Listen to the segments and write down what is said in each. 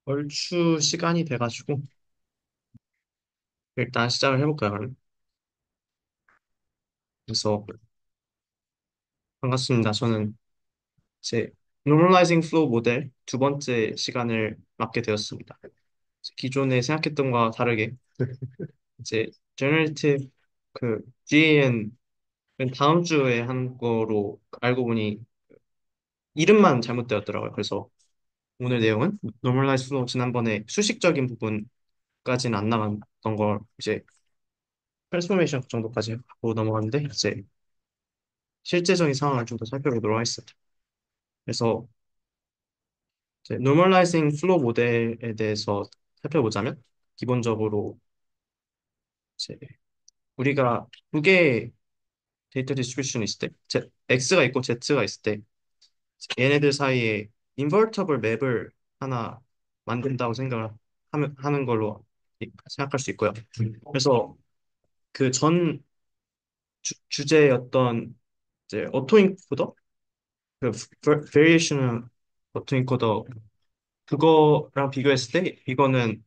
얼추 시간이 돼가지고 일단 시작을 해볼까요, 그럼? 그래서 반갑습니다. 저는 제 Normalizing Flow 모델 두 번째 시간을 맡게 되었습니다. 기존에 생각했던 거와 다르게 이제 Generative GAN은 다음 주에 한 거로 알고 보니 이름만 잘못되었더라고요. 그래서 오늘 내용은 Normalized Flow 지난번에 수식적인 부분까지는 안 나갔던 걸 이제 트랜스포메이션 정도까지 하고 넘어갔는데 이제 실제적인 상황을 좀 더 살펴보도록 하겠습니다. 그래서 이제 Normalizing Flow 모델에 대해서 살펴보자면 기본적으로 이제 우리가 두 개의 데이터 디스트리뷰션이 있을 때 X가 있고 Z가 있을 때 얘네들 사이에 인버터블 맵을 하나 만든다고 하는 걸로 생각할 수 있고요. 그래서 그 전 주제였던 이제 오토인코더, 그 variational 오토인코더 그거랑 비교했을 때 이거는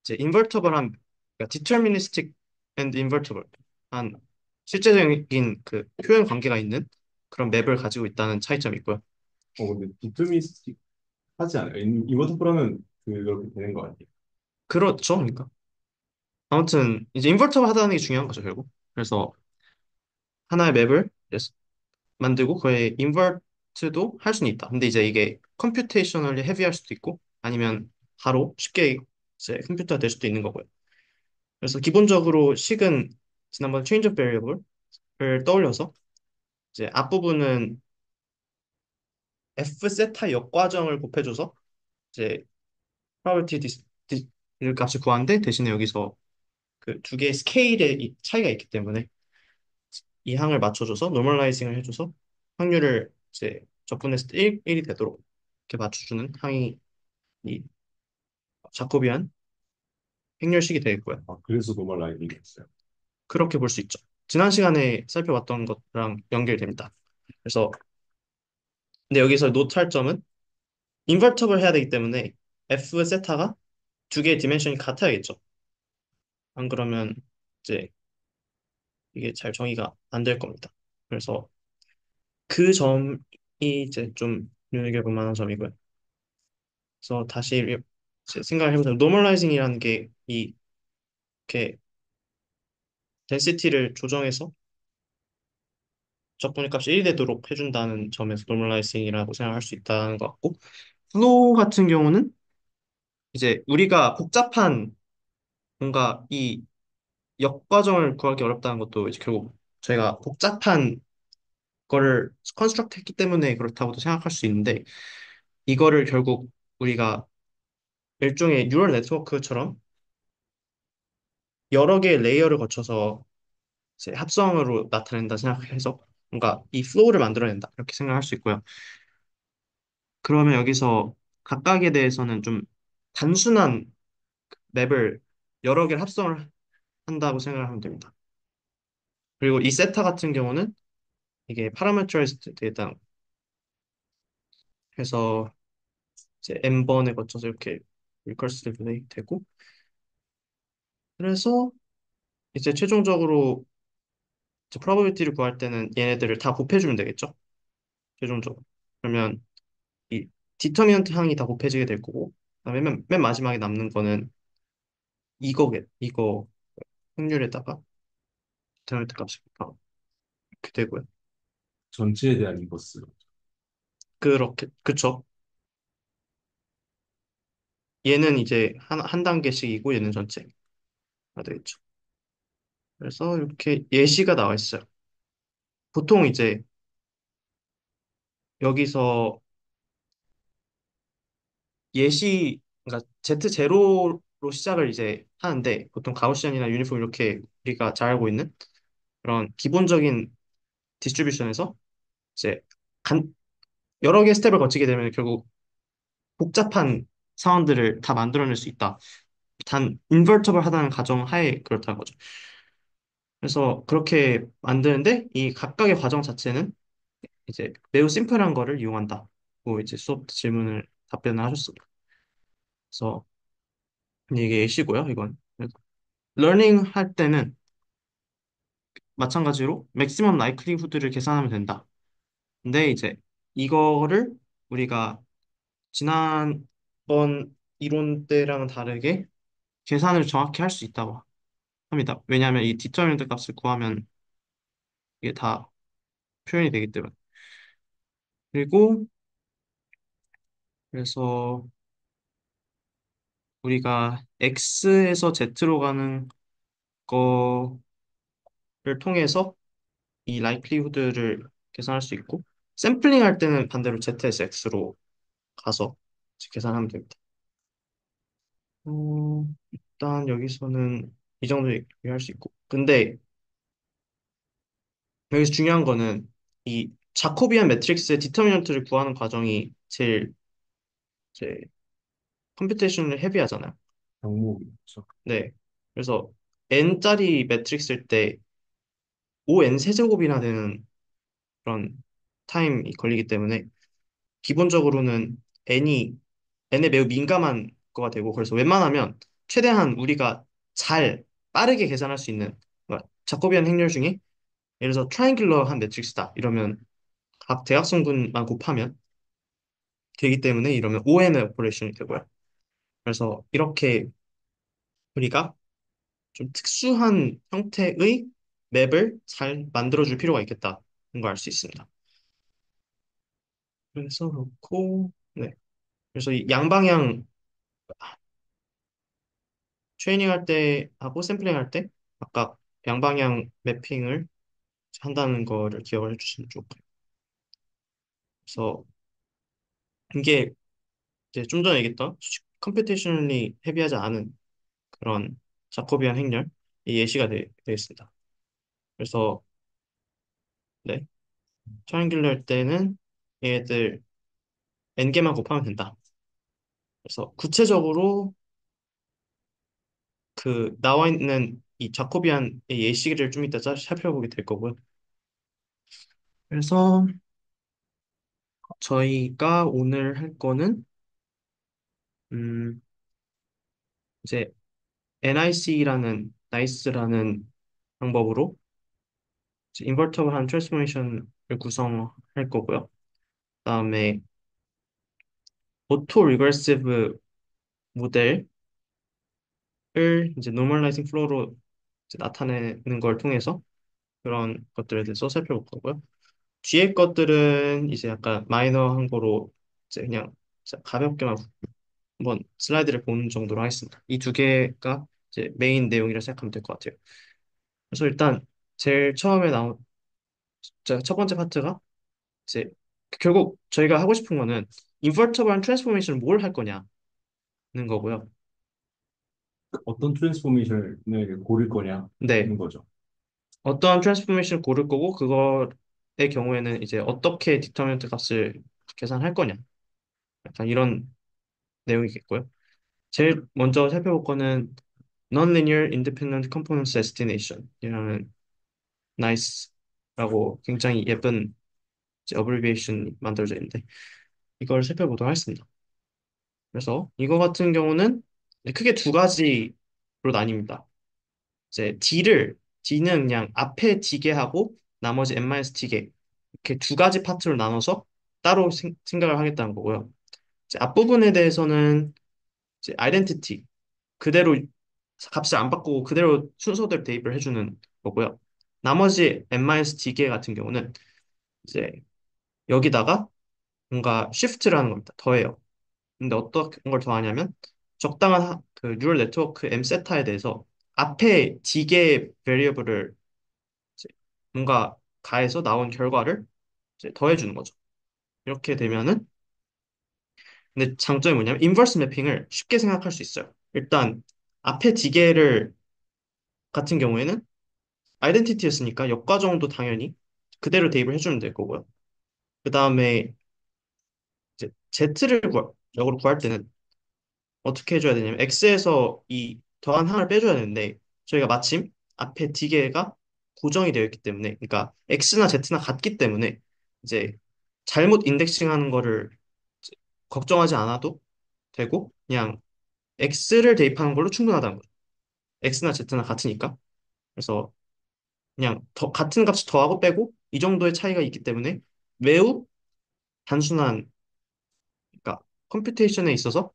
이제 인버터블한 그러니까 deterministic and invertible 한 실제적인 그 표현 관계가 있는 그런 맵을 가지고 있다는 차이점이 있고요. 근데 비투미스틱 하지 않아요? 이모티브라면 그렇게 되는 거 아니에요? 그렇죠. 그러니까 아무튼 이제 인버터블 하다는 게 중요한 거죠, 결국. 그래서 하나의 맵을 이제 만들고 그의 인버트도 할 수는 있다. 근데 이제 이게 컴퓨테이셔널리 헤비할 수도 있고 아니면 바로 쉽게 이제 컴퓨터가 될 수도 있는 거고요. 그래서 기본적으로 식은 지난번 change of variable을 떠올려서 이제 앞부분은 F 세타 역과정을 곱해줘서 이제 probability 이 값을 구하는데 대신에 여기서 그 두 개의 스케일의 차이가 있기 때문에 이 항을 맞춰줘서 노멀라이징을 해줘서 확률을 이제 적분했을 때 1이 되도록 이렇게 맞춰주는 항이 이 자코비안 행렬식이 되겠고요. 그래서 노멀 라이딩이 있어요. 그렇게 볼 수 있죠. 지난 시간에 살펴봤던 것랑 연결됩니다. 그래서 근데 여기서 노트할 점은 인버터블 해야 되기 때문에 F 세타가 두 개의 디멘션이 같아야겠죠. 안 그러면 이제 이게 잘 정의가 안 될 겁니다. 그래서 그 점이 이제 좀 눈여겨볼 만한 점이고요. 그래서 다시 이제 생각을 해보자면 노멀라이징이라는 게 이렇게 덴시티를 조정해서 적분의 값이 1이 되도록 해준다는 점에서 노멀라이징이라고 생각할 수 있다는 것 같고 플로우 같은 경우는 이제 우리가 복잡한 뭔가 이 역과정을 구하기 어렵다는 것도 이제 결국 저희가 복잡한 거를 컨스트럭트 했기 때문에 그렇다고도 생각할 수 있는데 이거를 결국 우리가 일종의 뉴럴 네트워크처럼 여러 개의 레이어를 거쳐서 이제 합성으로 나타낸다 생각해서 뭔가 이 플로우를 만들어낸다 이렇게 생각할 수 있고요. 그러면 여기서 각각에 대해서는 좀 단순한 맵을 여러 개를 합성을 한다고 생각을 하면 됩니다. 그리고 이 세타 같은 경우는 이게 파라메트라이즈드 데이터 해서 이제 n번에 거쳐서 이렇게 리커시브리 되고 그래서 이제 최종적으로 이제 프로바빌티를 구할 때는 얘네들을 다 곱해주면 되겠죠? 최종적으로. 그러면 이 디터미넌트 항이 다 곱해지게 될 거고 그다음에 맨 마지막에 남는 거는 이거 확률에다가 디터미넌트 값을 곱하고 이렇게 되고요. 전체에 대한 인버스. 그렇게 그쵸? 얘는 이제 한 단계씩이고 얘는 전체가 되겠죠. 그래서 이렇게 예시가 나와 있어요. 보통 이제 여기서 그러니까 Z0로 시작을 이제 하는데 보통 가우시안이나 유니폼 이렇게 우리가 잘 알고 있는 그런 기본적인 디스트리뷰션에서 이제 간, 여러 개의 스텝을 거치게 되면 결국 복잡한 상황들을 다 만들어낼 수 있다. 단 인버터블 하다는 가정 하에 그렇다는 거죠. 그래서 그렇게 만드는데 이 각각의 과정 자체는 이제 매우 심플한 거를 이용한다고 이제 수업 질문을 답변을 하셨습니다. 그래서 이게 예시고요, 이건. 러닝 할 때는 마찬가지로 맥시멈 라이클리후드를 계산하면 된다. 근데 이제 이거를 우리가 지난번 이론 때랑은 다르게 계산을 정확히 할 수 있다고 합니다. 왜냐하면 이 디터미넌트 값을 구하면 이게 다 표현이 되기 때문에. 그리고 그래서 우리가 X에서 Z로 가는 거를 통해서 이 likelihood를 계산할 수 있고 샘플링 할 때는 반대로 Z에서 X로 가서 계산하면 됩니다. 일단 여기서는 이 정도 얘기할 수 있고 근데 여기서 중요한 거는 이 자코비안 매트릭스의 디터미넌트를 구하는 과정이 제일 이제 컴퓨테이션을 헤비하잖아요. 경목이죠. 네. 그래서 n짜리 매트릭스일 때 5n 세제곱이나 되는 그런 타임이 걸리기 때문에 기본적으로는 n에 매우 민감한 거가 되고 그래서 웬만하면 최대한 우리가 잘 빠르게 계산할 수 있는 그러니까 자코비안 행렬 중에 예를 들어서 트라이앵귤러한 매트릭스다 이러면 각 대각선분만 곱하면 되기 때문에 이러면 ON 오퍼레이션이 되고요. 그래서 이렇게 우리가 좀 특수한 형태의 맵을 잘 만들어줄 필요가 있겠다는 걸 알 수 있습니다. 그래서 그렇고, 네. 그래서 이 양방향 트레이닝 할 때 하고 샘플링 할 때 각각 양방향 매핑을 한다는 거를 기억을 해주시면 좋을 거예요. 그래서 이게 이제 좀 전에 얘기했던 컴퓨테이셔널리 헤비하지 않은 그런 자코비안 행렬 이 예시가 되겠습니다. 그래서 네, 트라이앵귤러 할 때는 얘들 n개만 곱하면 된다. 그래서 구체적으로 그 나와 있는 이 자코비안의 예시를 좀 이따 살펴보게 될 거고요. 그래서 저희가 오늘 할 거는 음 이제 NIC라는 나이스라는 방법으로 인버터블한 트랜스포메이션을 구성할 거고요. 그다음에 오토 리그레시브 모델을 이제 노멀라이징 플로우로 이제 나타내는 걸 통해서 그런 것들에 대해서 살펴볼 거고요. 뒤에 것들은 이제 약간 마이너한 거로 이제 그냥 가볍게만 한번 슬라이드를 보는 정도로 하겠습니다. 이 두 개가 이제 메인 내용이라 생각하면 될 것 같아요. 그래서 일단 제일 처음에 나온 첫 번째 파트가 이제 결국 저희가 하고 싶은 거는 인버터블한 트랜스포메이션을 뭘 할 거냐는 거고요. 어떤 트랜스포메이션을 고를 거냐는 네, 거죠. 어떠한 트랜스포메이션을 고를 거고 그거의 경우에는 이제 어떻게 디터미넌트 값을 계산할 거냐. 약간 이런 내용이겠고요. 제일 먼저 살펴볼 거는 Non-Linear Independent Components Estimation 이라는 NICE라고 굉장히 예쁜 어브리비에이션이 만들어져 있는데 이걸 살펴보도록 하겠습니다. 그래서 이거 같은 경우는 크게 두 가지로 나뉩니다. 이제 D는 그냥 앞에 D개하고 나머지 N-D개 이렇게 두 가지 파트로 나눠서 따로 생각을 하겠다는 거고요. 이제 앞부분에 대해서는 이제 아이덴티티 그대로 값을 안 바꾸고 그대로 순서대로 대입을 해주는 거고요. 나머지 N-D개 같은 경우는 이제 여기다가 뭔가 쉬프트를 하는 겁니다. 더해요. 근데 어떤 걸 더하냐면 적당한 그 뉴럴 네트워크 M 세타에 대해서 앞에 D개 베리어블을 이제 뭔가 가해서 나온 결과를 이제 더해주는 거죠. 이렇게 되면은 근데 장점이 뭐냐면 인버스 매핑을 쉽게 생각할 수 있어요. 일단 앞에 D개를 같은 경우에는 아이덴티티였으니까 역과정도 당연히 그대로 대입을 해주면 될 거고요. 그 다음에 이제 Z를 역으로 구할 때는 어떻게 해줘야 되냐면 X에서 이 더한 항을 빼줘야 되는데 저희가 마침 앞에 D개가 고정이 되어 있기 때문에 그러니까 X나 Z나 같기 때문에 이제 잘못 인덱싱하는 거를 이제 걱정하지 않아도 되고 그냥 x를 대입하는 걸로 충분하다는 거죠. x나 z나 같으니까. 그래서 그냥 같은 값을 더하고 빼고 이 정도의 차이가 있기 때문에 매우 단순한, 그러니까 컴퓨테이션에 있어서,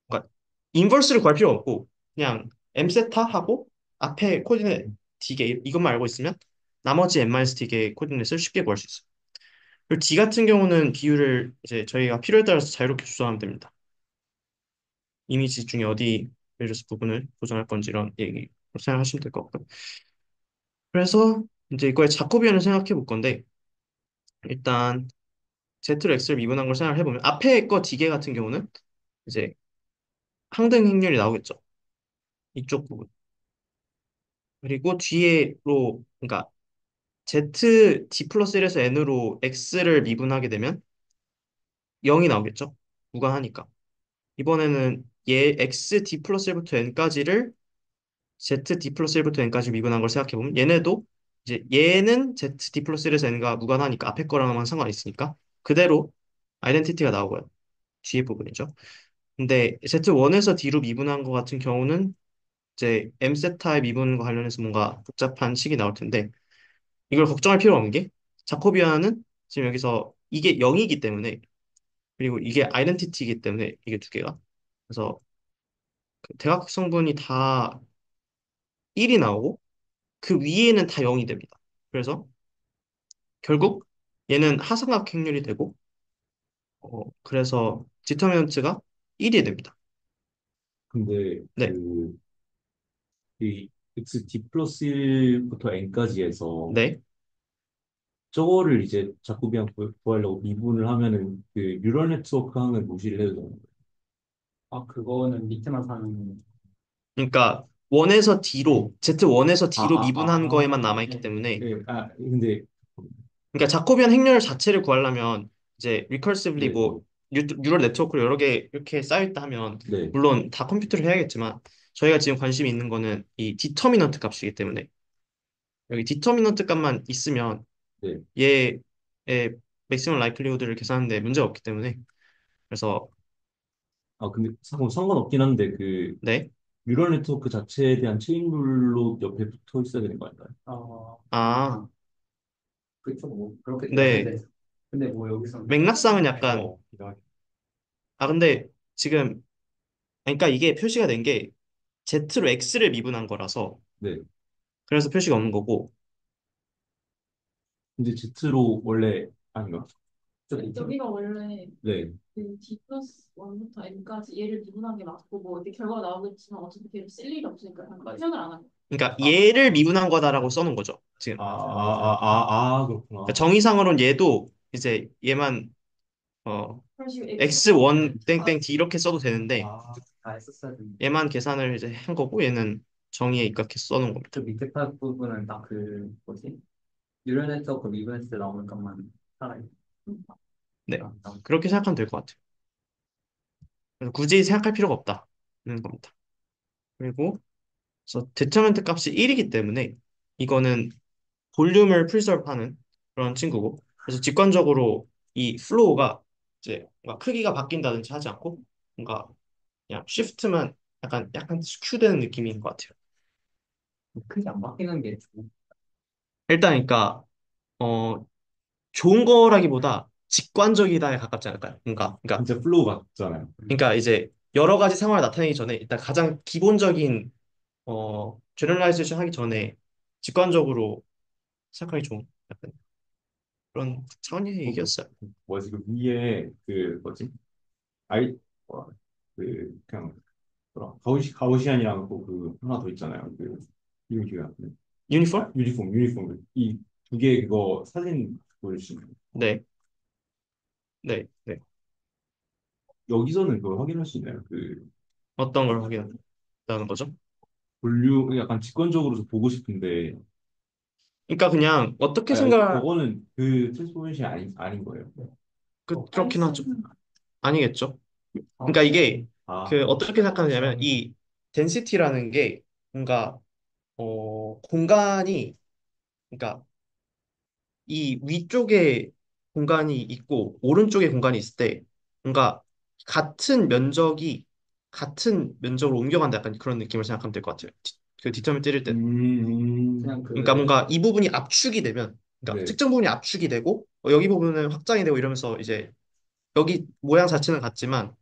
그러니까 인버스를 구할 필요 없고 그냥 m 세타하고 앞에 코디네이트 d개 이것만 알고 있으면 나머지 n-d개의 코디네이트를 쉽게 구할 수 있어요. 그리고 d 같은 경우는 비율을 이제 저희가 필요에 따라서 자유롭게 조정하면 됩니다. 이미지 중에 어디 레디어스 부분을 보정할 건지 이런 얘기 생각하시면 될 것 같고요. 그래서 이제 이거의 자코비안을 생각해 볼 건데, 일단 Z로 X를 미분한 걸 생각해 보면 앞에 거 D개 같은 경우는 이제 항등 행렬이 나오겠죠. 이쪽 부분. 그리고 뒤에로, 그러니까 Z D 플러스 1에서 N으로 X를 미분하게 되면 0이 나오겠죠. 무관하니까. 이번에는 얘 X D 플러스 1부터 N까지를 Z D 플러스 1부터 N까지 미분한 걸 생각해 보면 얘네도 이제 얘는 Z D 플러스 1에서 N과 무관하니까 앞에 거랑만 상관이 있으니까 그대로 아이덴티티가 나오고요. 뒤에 부분이죠. 근데 Z1에서 D로 미분한 것 같은 경우는 이제 M세타의 미분과 관련해서 뭔가 복잡한 식이 나올 텐데 이걸 걱정할 필요 없는 게 자코비아는 지금 여기서 이게 0이기 때문에, 그리고 이게 아이덴티티이기 때문에 이게 두 개가, 그래서 그 대각성분이 다 1이 나오고 그 위에는 다 0이 됩니다. 그래서 결국 얘는 하삼각 행렬이 되고 그래서 디터미넌트가 1이 됩니다. 근데 네, 이 x d 플러스 1부터 n까지 해서 네. 저거를 이제 자꾸비안 구하려고 미분을 하면은 그 뉴럴 네트워크 하는 무시를 해도 되는 거예요. 아, 그거는 밑에만 사는. 그러니까 1에서 D로 Z1에서 아, D로 아, 미분한 거에만 아, 아, 남아있기 때문에, 예, 아, 근데, 그러니까 자코비안 행렬 자체를 구하려면 이제 리커시블리 네, 뭐 뉴럴 네트워크를 여러 개 이렇게 쌓여있다 하면 네, 물론 다 컴퓨터를 해야겠지만 저희가 지금 관심이 있는 거는 이 디터미넌트 값이기 때문에 여기 디터미넌트 값만 있으면 네. 얘의 맥시멈 라이클리후드를 계산하는데 문제가 없기 때문에. 그래서 아, 근데 상관없긴 한데, 그, 네. 뉴럴 네트워크 자체에 대한 체인룰로 옆에 붙어 있어야 되는 거 아닌가요? 아, 그쵸, 뭐, 그렇겠긴 네. 한데. 근데 뭐, 여기서는. 맥락상은 약간, 이상하게. 근데 지금, 그러니까 이게 표시가 된 게 Z로 X를 미분한 거라서 네. 그래서 표시가 없는 거고. 근데 Z로 원래, 아닌가? 여기가 원래 네, 그 D 플러스 1부터 N까지 얘를 미분한 게 맞고 뭐 어디 결과가 나오겠지만 어차피 걔를 쓸 일이 없으니까 그냥 표현을 안 하고. 그러니까 아, 얘를 미분한 거다라고 써놓은 거죠, 지금. 그러니까 그렇구나. 정의상으로는 얘도 이제 얘만 어 그런 식으로 X X1 땡땡 D 이렇게 써도 되는데 아, 다 했었어야 되는데. 얘만 계산을 이제 한 거고 얘는 정의에 입각해서 써놓은 그 겁니다. 밑에 파 부분은 딱 그, 뭐지? 뉴럴 네트워크 미분했을 때 나오는 것만 살아있는. 네. 아, 아. 그렇게 생각하면 될 것 같아요. 그래서 굳이 생각할 필요가 없다는 겁니다. 그리고 그래서 데터먼트 값이 1이기 때문에 이거는 볼륨을 프리저브하는 그런 친구고, 그래서 직관적으로 이 플로우가 이제 뭔가 크기가 바뀐다든지 하지 않고 뭔가 그냥 쉬프트만 약간 스큐되는 느낌인 것 같아요. 크게 안 바뀌는 게 좋고. 일단 그러니까 어 좋은 거라기보다 직관적이다에 가깝지 않을까요? 진짜 플로우 같잖아요. 그러니까 이제 여러 가지 상황을 나타내기 전에 일단 가장 기본적인 제너럴라이제이션 하기 전에 직관적으로 생각하기 좋은 약간 그런 차원의 어, 얘기였어요. 뭐지, 그 위에, 그, 뭐지? 아이, 뭐라, 그, 그냥, 뭐라, 가우시안이랑 또 그, 하나 더 있잖아요. 그, 이름 기억이 안 나네. 유니폼? 아, 유니폼. 이 두 개 그거 사진 보여주시면. 네, 네, 네. 여기서는 그걸 확인할 수 있나요? 그, 어떤 걸 확인한다는 거죠? 볼륨, 약간 직관적으로 보고 싶은데, 그러니까 그냥 어떻게 생각, 그거는 그 트랜스포메이션이 아닌 거예요. 그렇긴 하죠. 아니겠죠. 어, 그러니까 이게 아, 그 어떻게 생각하냐면 이 덴시티라는 게 뭔가 공간이, 그러니까 이 위쪽에 공간이 있고 오른쪽에 공간이 있을 때 뭔가 같은 면적이 같은 면적으로 옮겨간다 약간 그런 느낌을 생각하면 될 것 같아요. 그 디터민 때릴 때. 그냥 그러니까 그, 뭔가 이 부분이 압축이 되면, 그러니까 네. 특정 부분이 압축이 되고 여기 부분은 확장이 되고 이러면서 이제 여기 모양 자체는 같지만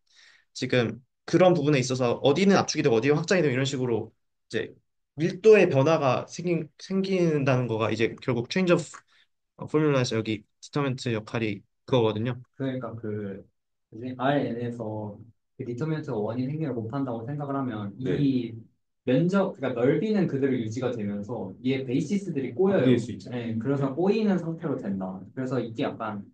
지금 그런 부분에 있어서 어디는 압축이 되고 어디는 확장이 되고 이런 식으로 이제 밀도의 변화가 생긴다는 거가 이제 결국 체인지 오브 포뮬러에서 여기 디터민트 역할이 그거거든요. 그러니까 그, 뭐지? RN에서 그 디터미넌트가 원인 행렬을 못한다고 생각을 하면 네. 이 면적, 그러니까 넓이는 그대로 유지가 되면서 얘 베이시스들이 바뀔 꼬여요. 수 있죠. 네, 그래서 꼬이는 상태로 된다. 그래서 이게 약간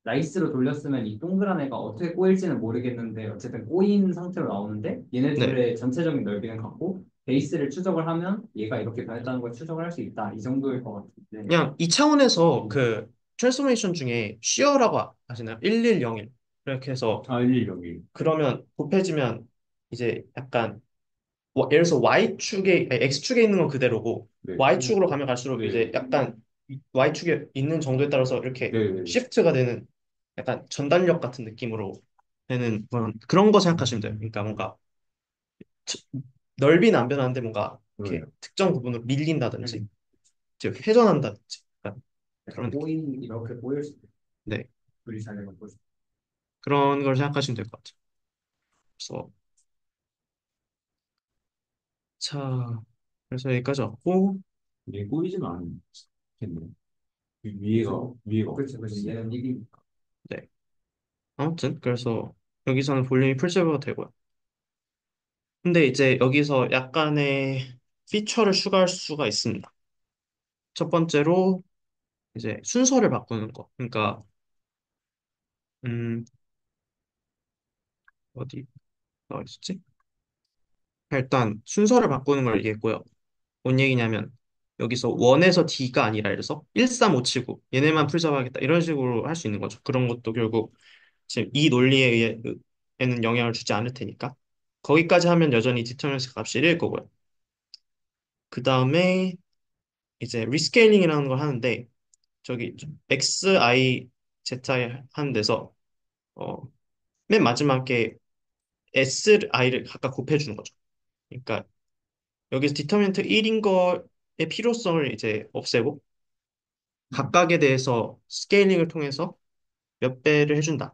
라이스로 돌렸으면 이 동그란 애가 어떻게 꼬일지는 모르겠는데 어쨌든 꼬인 상태로 나오는데 얘네 네. 둘의 전체적인 넓이는 같고 베이스를 추적을 하면 얘가 이렇게 변했다는 걸 추적을 할 수 있다. 이 정도일 것 같은데. 그냥 이 차원에서 그 트랜스포메이션 중에 shear라고 하시나요? 1101 이렇게 해서 아, 일 여기. 그러면 곱해지면 이제 약간 예를 들어서 Y축에 아니, X축에 있는 건 그대로고 네. Y축으로 가면 갈수록 네. 이제 약간 Y축에 있는 정도에 따라서 이렇게 네. 네. 시프트가 되는 약간 전달력 같은 느낌으로 되는 그런 거 생각하시면 돼요. 그러니까 뭔가 저- 넓이는 안 변하는데 뭔가 이렇게 그러네요. 특정 부분으로 밀린다든지 즉 회전한다든지 약간 약간 그런 느낌. 꼬인 이렇게 꼬일 수도 있고 네. 우리 잘내가 꼬일 수도 그런 걸 생각하시면 될 것 같아요. 그래서 자 그래서 여기까지 왔고 이게 꼬이지는 않겠네요. 있고. 위에가 그렇죠, 그렇죠. 얘는 이기 네. 아무튼 그래서 여기서는 볼륨이 풀세브가 되고요. 근데 이제 여기서 약간의 피처를 추가할 수가 있습니다. 첫 번째로 이제 순서를 바꾸는 거. 그러니까 음 어디 나와 있었지? 일단 순서를 바꾸는 걸 얘기했고요. 뭔 얘기냐면 여기서 1에서 D가 아니라 이래서 1, 3, 5 치고 얘네만 풀잡아야겠다 이런 식으로 할 수 있는 거죠. 그런 것도 결국 지금 이 논리에 의해는 영향을 주지 않을 테니까 거기까지 하면 여전히 디터미넌스 값이 1일 거고요. 그 다음에 이제 리스케일링이라는 걸 하는데 저기 X, I, Z 하는 데서 어, 맨 마지막에 S, I를 각각 곱해주는 거죠. 그러니까 여기서 디터미넌트 1인 거의 필요성을 이제 없애고 각각에 대해서 스케일링을 통해서 몇 배를 해준다는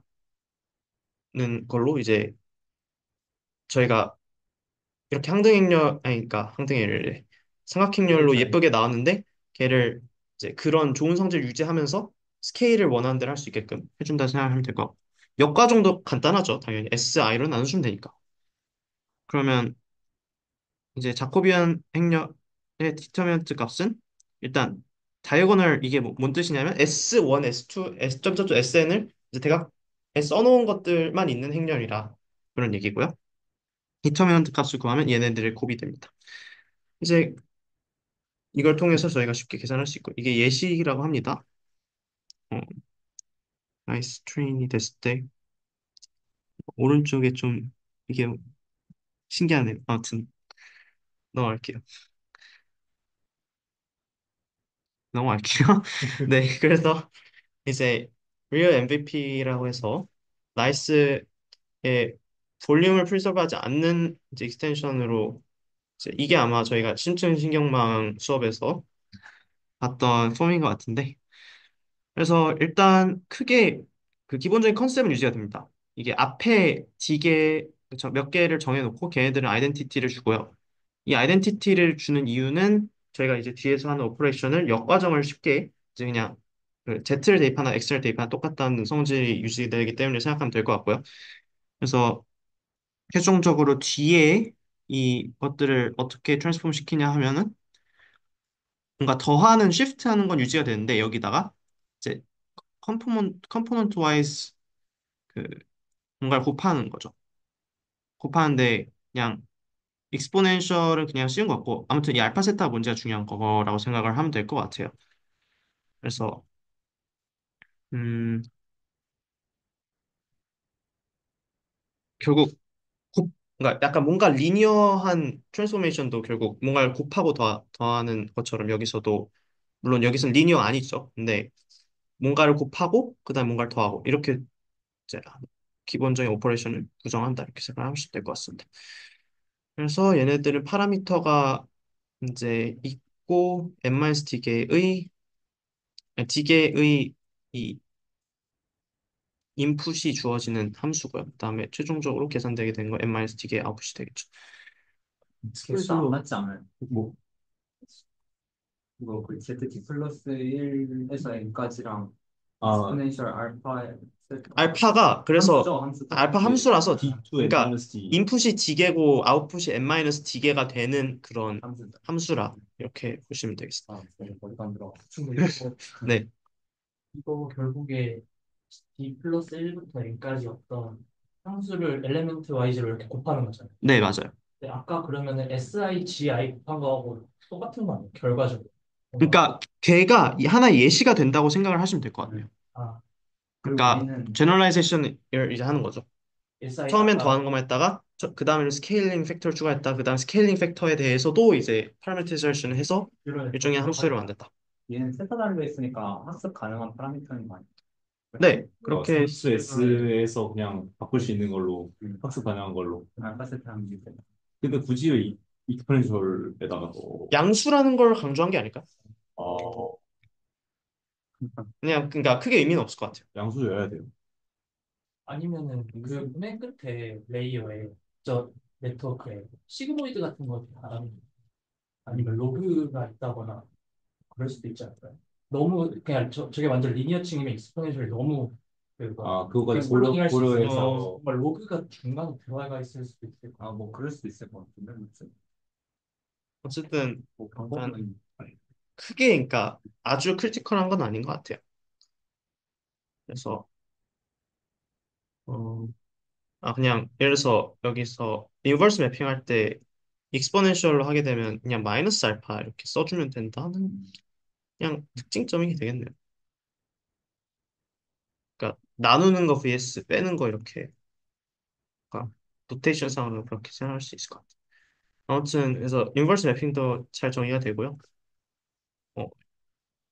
걸로 이제 저희가 이렇게 항등행렬 아니 그러니까 항등행렬 삼각행렬로 그렇죠. 예쁘게 나왔는데 걔를 이제 그런 좋은 성질 유지하면서 스케일을 원하는 대로 할 수 있게끔 해준다 생각하면 될 것 같고 역과정도 간단하죠 당연히 SI로 나눠주면 되니까 그러면 이제 자코비안 행렬의 디터미넌트 값은 일단 다이어고널 이게 뭔 뜻이냐면 S1, S2, S.SN을 이제 대각에 써놓은 것들만 있는 행렬이라 그런 얘기고요. 디터미넌트 값을 구하면 얘네들의 곱이 됩니다. 이제 이걸 통해서 저희가 쉽게 계산할 수 있고 이게 예식이라고 합니다. 어, 나이스 트레인이 됐을 때 오른쪽에 좀 이게 신기하네요. 아무튼 넘어갈게요. 넘어갈게요. 네, 그래서 이제 리얼 MVP라고 해서 나이스의 볼륨을 프리서브하지 않는 이제 익스텐션으로 이게 아마 저희가 심층신경망 수업에서 봤던 폼인 것 같은데 그래서 일단 크게 그 기본적인 컨셉은 유지가 됩니다. 이게 앞에 D개 몇 개를 정해놓고 걔네들은 아이덴티티를 주고요. 이 아이덴티티를 주는 이유는 저희가 이제 뒤에서 하는 오퍼레이션을 역과정을 쉽게 이제 그냥 그 Z를 대입하나 X를 대입하나 똑같다는 성질이 유지되기 때문에 생각하면 될 것 같고요. 그래서 최종적으로 뒤에 이 것들을 어떻게 트랜스폼 시키냐 하면은 뭔가 더하는 쉬프트하는 건 유지가 되는데 여기다가 이제 컴포넌트 와이즈 그 뭔가를 곱하는 거죠. 곱하는데 그냥 익스포넨셜은 그냥 쉬운 것 같고 아무튼 이 알파 세타 문제가 중요한 거라고 생각을 하면 될 것 같아요. 그래서 음 결국 그러니까 약간 뭔가 리니어한 트랜스포메이션도 결국 뭔가를 곱하고 더하는 것처럼 여기서도 물론 여기서는 리니어 아니죠. 근데 뭔가를 곱하고 그다음에 뭔가를 더하고 이렇게 이제 기본적인 오퍼레이션을 구성한다 이렇게 생각하시면 될 것 같습니다. 그래서 얘네들은 파라미터가 이제 있고 D개의 이 인풋이 주어지는 함수고요. 그다음에 최종적으로 계산되게 되는 건 n-d개의 아웃풋이 되겠죠. 개수 안 스플릿으로 맞지 않아요? 뭐 이거 그 ZT 플러스 1에서 n까지랑 아, exponential 알파 세타 알파가 그래서 함수죠, 함수죠. 알파 네, 함수라서 D2 그러니까 n-d 인풋이 D개고 아웃풋이 n-D개가 되는 그런 함수죠. 함수라 이렇게 보시면 되겠습니다. 아, 네, 머리가 안 들어. 충분히 이거, 네, 이거 결국에 D 플러스 1부터 n까지 어떤 상수를 엘레멘트 와이즈로 이렇게 곱하는 거잖아요. 네 맞아요. 근데 아까 그러면은 SI, GI 곱한 거하고 똑같은 거 아니에요? 결과적으로. 뭔가, 그러니까 걔가 하나의 예시가 된다고 생각을 하시면 될 것 같아요. 아, 그리고 그러니까 우리는 제너럴라이제이션을 이제 하는 거죠. SI 처음엔 아까 더하는 것만 했다가 그 다음에는 스케일링 팩터를 추가했다. 그 다음 스케일링 팩터에 대해서도 이제 파라미터리제이션을 해서 이런 일종의 함수를 만든다. 얘는 세타 달려 있으니까 학습 가능한 파라미터인 거 아니에요? 네, 그렇게 상수 S에서 그냥 바꿀 수 있는 걸로 학습 가능한 걸로. 알파 세타랑 비슷해. 근데 굳이 이 익스포넨셜에다가 또 양수라는 걸 강조한 게 아닐까? 어, 그냥 그러니까 크게 의미는 없을 것 같아요. 양수여야 돼요. 아니면은 그 맨 끝에 레이어에 저 네트워크에 시그모이드 같은 거 바라는 아니면 로그가 있다거나 그럴 수도 있지 않을까요? 너무 그냥 저게 완전 리니어층이면 익스포넨셜이 너무 그거 아, 그거까지 그냥 블로깅 할 수 있으니까 어, 고려해서 정말 로그가 중간에 들어가 있을 수도 있을 것 아, 뭐 그럴 수도 있을 것 같은데 무슨 어쨌든 뭐 일단 방법은 크게 그러니까 아주 크리티컬한 건 아닌 것 같아요. 그래서 어, 그냥 예를 들어서 여기서 인버스 매핑 할 때 익스포넨셜로 하게 되면 그냥 마이너스 알파 이렇게 써주면 된다는 그냥 특징점이 되겠네요. 그러니까 나누는 거 vs 빼는 거 이렇게 그러니까 노테이션상으로 그렇게 생각할 수 있을 것 같아요. 아무튼 그래서 인버스 매핑도 잘 정의가 되고요. 어,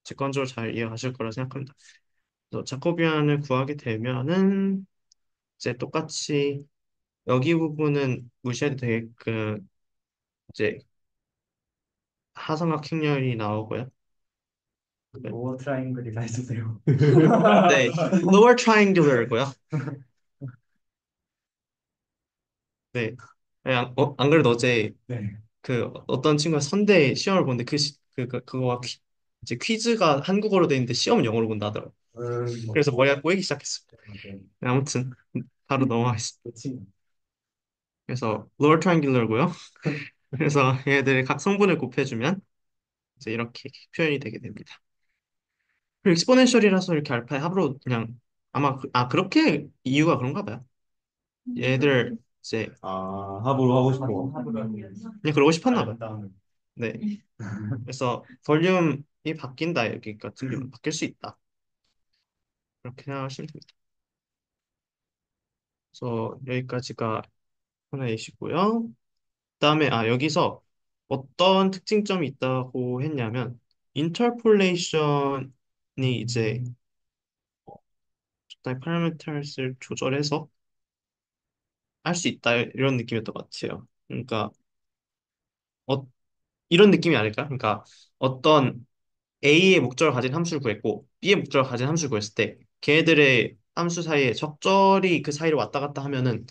직관적으로 잘 이해하실 거라 생각합니다. 그래서 자코비안을 구하게 되면은 이제 똑같이 여기 부분은 무시해도 되게끔 이제 하삼각 행렬이 나오고요. 네, 로어 트라이앵글이라 해주세요. 네, lower triangular고요. 네, 안 그래도 어제 네. 그 어떤 친구가 선대 시험을 보는데 그거가 이제 퀴즈가 한국어로 돼 있는데 시험은 영어로 본다 하더라고요. 그래서 머리가 꼬이기 시작했어요. 네. 네, 아무튼 바로 넘어가겠습니다. 그치. 그래서 lower triangular고요. 그래서 얘들 각 성분을 곱해주면 이제 이렇게 표현이 되게 됩니다. 그리고 익스포넨셜이라서 이렇게 알파의 합으로 그냥 아마 그렇게 이유가 그런가 봐요. 얘들 이제 아, 합으로 하고 싶어. 그냥 그러고 싶었나 봐요. 아름다운. 네. 그래서 볼륨이 바뀐다 여기 같은 경우는 바뀔 수 있다. 그렇게 생각하시면 됩니다. 그래서 여기까지가 하나의 이시고요. 그다음에 여기서 어떤 특징점이 있다고 했냐면 인터폴레이션이 이제 적당히 파라미터를 조절해서 할 수 있다 이런 느낌이었던 것 같아요. 그러니까 어, 이런 느낌이 아닐까? 그러니까 어떤 A의 목적을 가진 함수를 구했고 B의 목적을 가진 함수를 구했을 때 걔네들의 함수 사이에 적절히 그 사이를 왔다 갔다 하면은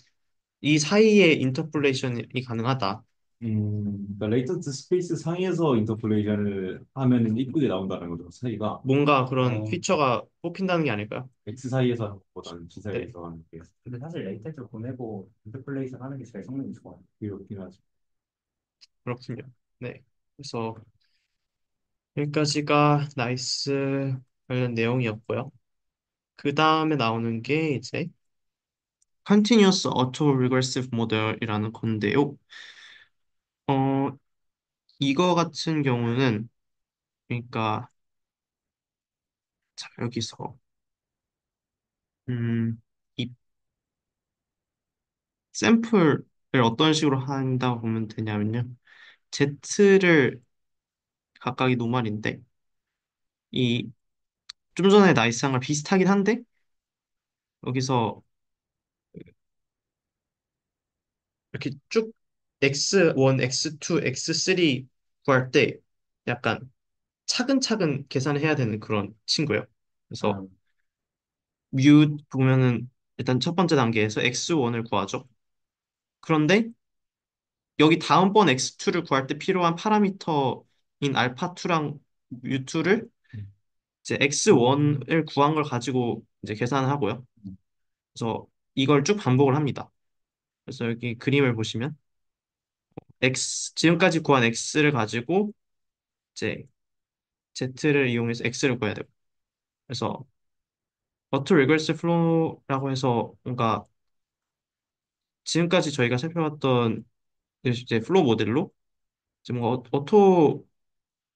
이 사이에 인터폴레이션이 가능하다. 그러니까 레이턴트 스페이스 상에서 인터폴레이션을 하면은 이쁘게 나온다는 거죠. 사이가 뭔가 그런 어, 피처가 뽑힌다는 게 아닐까요? X 사이에서 하는 것보다는 G 네, 사이에서 하는 게 근데 사실 레이텐트 보내고 인터폴레이션 하는 게 제일 성능이 좋아요. 그렇긴 하죠. 그렇군요. 네. 그래서 여기까지가 나이스 관련 내용이었고요. 그 다음에 나오는 게 이제 Continuous Autoregressive Model이라는 건데요. 어, 이거 같은 경우는 그러니까 자, 여기서 이 샘플을 어떤 식으로 한다고 보면 되냐면요. Z를 각각이 노말인데 이 좀 전에 나이스한 걸 비슷하긴 한데 여기서 이렇게 쭉 x1, x2, x3 구할 때 약간 차근차근 계산해야 되는 그런 친구예요. 그래서 아, 뮤 보면은 일단 첫 번째 단계에서 x1을 구하죠. 그런데 여기 다음번 x2를 구할 때 필요한 파라미터인 알파2랑 뮤2를 이제 x1을 구한 걸 가지고 이제 계산을 하고요. 그래서 이걸 쭉 반복을 합니다. 그래서 여기 그림을 보시면 지금까지 구한 x를 가지고 이제 z를 이용해서 x를 구해야 되고. 그래서 어토 리거스 플로우라고 해서 뭔가 지금까지 저희가 살펴봤던 이제 플로우 모델로 이제 뭔가 오토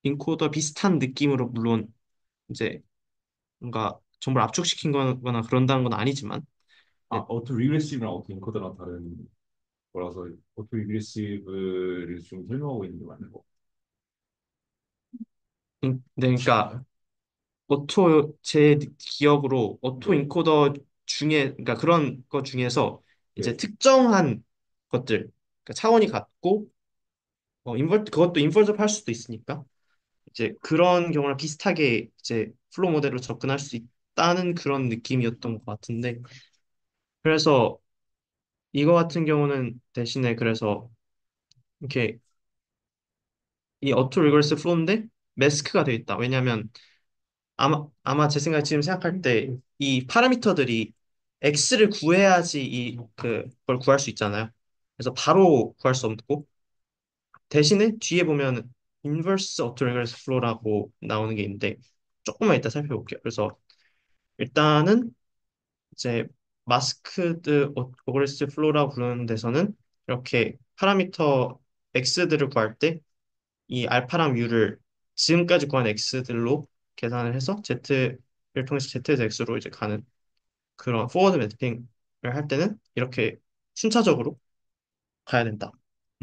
인코더 비슷한 느낌으로 물론 이제 뭔가 정보를 압축시킨 거나 그런다는 건 아니지만 아, 네, 오토 리그레시브랑 오토 인코더랑 다른 거라서 오토 리그레시브를 좀 설명하고 있는 게 맞는 거. 네, 그러니까 오토 제 기억으로 오토 네, 인코더 중에 그러니까 그런 것 중에서 이제 네. 특정한 것들 그러니까 차원이 같고 그것도 인버터 할 수도 있으니까 이제 그런 경우랑 비슷하게 이제 플로우 모델로 접근할 수 있다는 그런 느낌이었던 것 같은데 그래서 이거 같은 경우는 대신에 그래서 이렇게 이 어투 리거스 플로우인데 매스크가 되어 있다. 왜냐하면 아마 제 생각에 지금 생각할 때 이 파라미터들이 x를 구해야지 이 그걸 구할 수 있잖아요. 그래서 바로 구할 수 없고 대신에 뒤에 보면 인버스 어투 리거스 플로우라고 나오는 게 있는데 조금만 이따 살펴볼게요. 그래서 일단은 이제 마스크드 오그레스 플로우라고 부르는 데서는 이렇게 파라미터 x들을 구할 때 이 알파랑 뮤를 지금까지 구한 x들로 계산을 해서 z를 통해서 z에서 x로 이제 가는 그런 포워드 매핑을 할 때는 이렇게 순차적으로 가야 된다는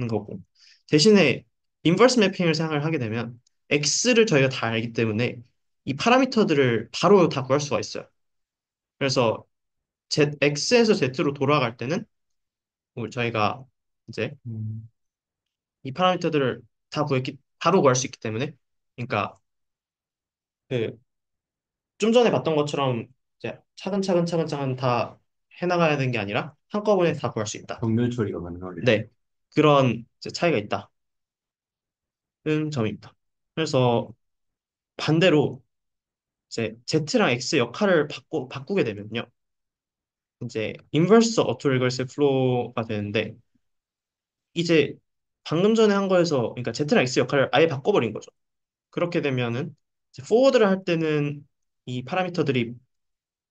거고 대신에 인버스 매핑을 생각을 하게 되면 x를 저희가 다 알기 때문에 이 파라미터들을 바로 다 구할 수가 있어요. 그래서 X에서 Z로 돌아갈 때는 저희가 이제 이 파라미터들을 다 바로 구할 수 있기 때문에 그러니까 그 좀 전에 봤던 것처럼 이제 차근차근 차근차근 다 해나가야 되는 게 아니라 한꺼번에 다 구할 수 있다. 병렬 처리가 가능하겠죠. 네, 그런 이제 차이가 있다는 점입니다. 그래서 반대로 이제 Z랑 X 역할을 바꾸게 되면요. 이제 인버스 어토 리거스 플로우가 되는데 이제 방금 전에 한 거에서 그러니까 Z랑 X 역할을 아예 바꿔버린 거죠. 그렇게 되면은 이제 포워드를 할 때는 이 파라미터들이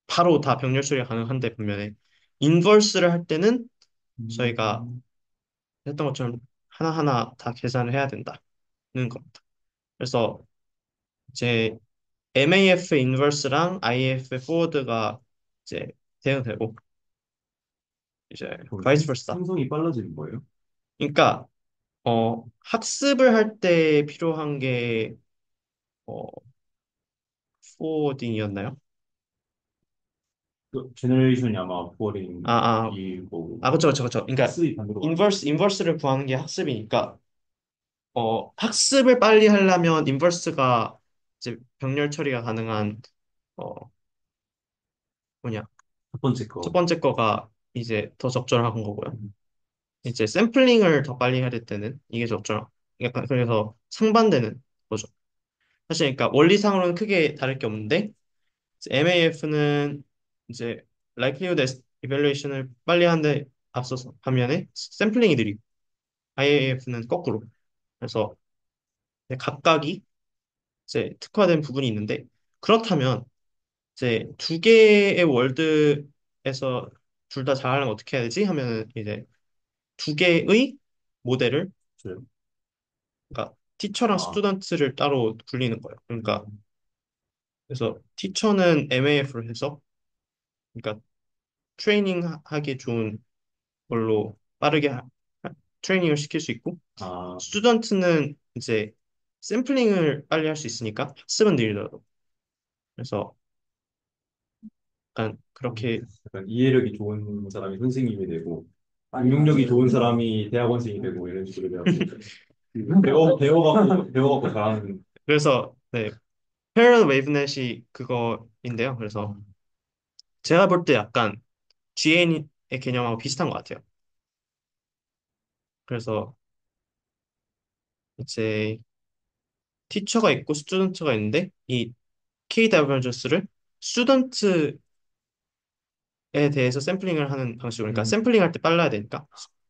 바로 다 병렬 처리가 가능한데 반면에 인버스를 할 때는 저희가 했던 것처럼 하나하나 다 계산을 해야 된다는 겁니다. 그래서 이제 MAF 인버스랑 IAF 포워드가 이제 대응되고 이제 그럼 바이스 버사. 생성이 빨라지는 거예요? 그러니까 학습을 할 때 필요한 게 어, 포워딩이었나요? 그 제너레이션이 아마 아, 아, 포워딩일 거고 그쵸, 그쵸, 그쵸. 그러니까 학습이 반대로 가는 인버스를 구하는 게 학습이니까 학습을 빨리 하려면 인버스가 이제 병렬 처리가 가능한 어, 뭐냐 첫 번째 첫 거. 번째 거가 이제 더 적절한 거고요. 이제 샘플링을 더 빨리 해야 될 때는 이게 적절한. 약간 그래서 상반되는 거죠. 사실 그러니까 원리상으로는 크게 다를 게 없는데 MAF는 이제 likelihood evaluation을 빨리 하는데 앞서서 반면에 샘플링이 느리고 IAF는 거꾸로. 그래서 각각이 이제 특화된 부분이 있는데 그렇다면 이제 두 개의 월드에서 둘 다 잘하려면 어떻게 해야 되지? 하면은 이제 두 개의 모델을 줘요. 그러니까 티처랑 아, 스튜던트를 따로 굴리는 거예요. 그러니까 그래서 티처는 MAF를 해서 그러니까 트레이닝 하기 좋은 걸로 빠르게 트레이닝을 시킬 수 있고 아, 스튜던트는 이제 샘플링을 빨리 할 수 있으니까 학습은 느리더라도 그래서 약간 그렇게 약간 이해력이 좋은 사람이 선생님이 되고 능력이 좋은 사람이 대학원생이 되고 이런 식으로 돼가지고 배워갖고 잘하는. 그래서 네, 패러럴 웨이브넷이 그거인데요. 그래서 제가 볼 때 약간 GN의 개념하고 비슷한 것 같아요. 그래서 이제 티처가 있고 스튜던트가 있는데 이 K 다이버전스를 스튜던트에 대해서 샘플링을 하는 방식으로, 그러니까 샘플링 할 때 빨라야 되니까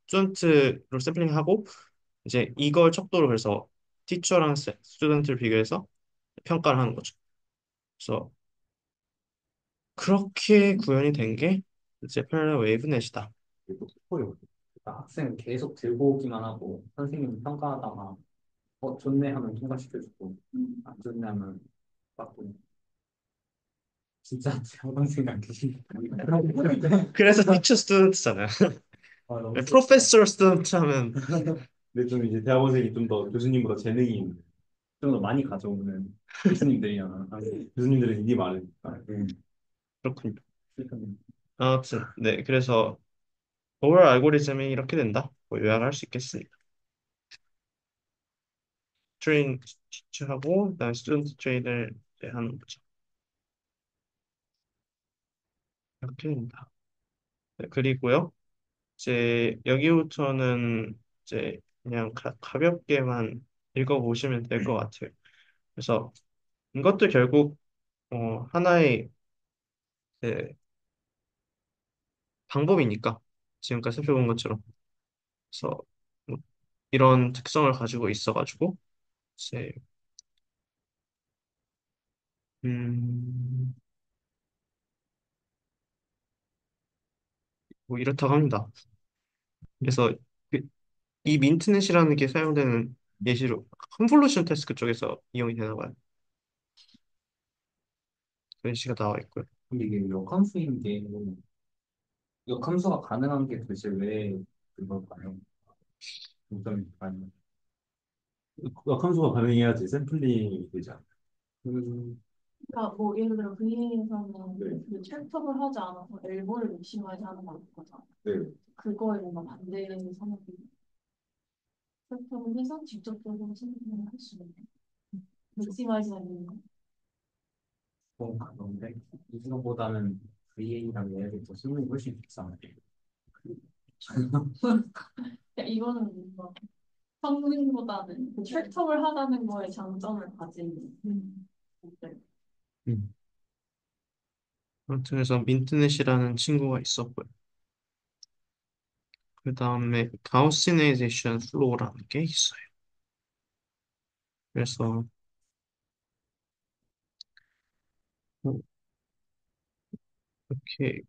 스튜던트로 샘플링하고 이제 이걸 척도로, 그래서 티처랑 스튜던트를 비교해서 평가를 하는 거죠. 그래서 그렇게 구현이 된 게 이제 패러럴 웨이브넷이다. 그러니까 학생은 계속 들고 오기만 하고 선생님이 평가하다가 좋네 하면 통과시켜주고 안 좋네 하면 받고 진짜 대학원생 안 계신다. 그래서 티처 스튜던트잖아요. 아, 너무 슬프다. 프로페서 스튜던트 하면 근데 좀 이제 대학원생이 좀 더 교수님보다 재능이 있는. 좀더 많이 가져오는 교수님들이잖아. 교수님들은 일이 많으니까. 그렇군요. 슬프네. 아무튼 네, 그래서 오버all 알고리즘이 이렇게 된다. 뭐 요약할 수 있겠습니다. 트레인 티처하고 그다음에 스튜던트 트레인을 이제 하는 거죠. 이렇게 된다. 네, 그리고요. 이제 여기부터는 이제 그냥 가볍게만 읽어보시면 될 것 같아요. 그래서 이것도 결국 하나의 그 방법이니까 지금까지 살펴본 것처럼, 그래서 뭐 이런 특성을 가지고 있어가지고 이제 음, 뭐 이렇다고 합니다. 그래서 그- 이 민트넷이라는 게 사용되는 예시로 컨볼루션 태스크 쪽에서 이용이 되나 봐요. 그 예시가 나와 있고요. 근데 이게 역함수인 게 역함수가 가능한 게 도대체 왜 그걸까요? 장점이 아니면 함수가 가능해야지 샘플링이 되지 않아요. 그 그러니까 뭐 예를 들어 VA에서는 네. 그 철석을 하지 않아서 엘보를 맥시마이즈 하는 거잖아. 네. 그거에 뭔가 반대되는 산업이 철석을 해서 직접적으로 생산을 할 수 있는 맥시마이즈 하는 거. 그건 가능한데 이거보다는 VA랑 얘네들 더 수능이 훨씬 비싸요. 그러니까 이거는 뭔가 성능보다는 그 철석을 하다는 거에 장점을 가진 것들. 음. 아무튼 그래서 민트넷이라는 친구가 있었고요. 그 다음에 가우시네이제이션 플로우라는 게 있어요. 그래서 뭐 이렇게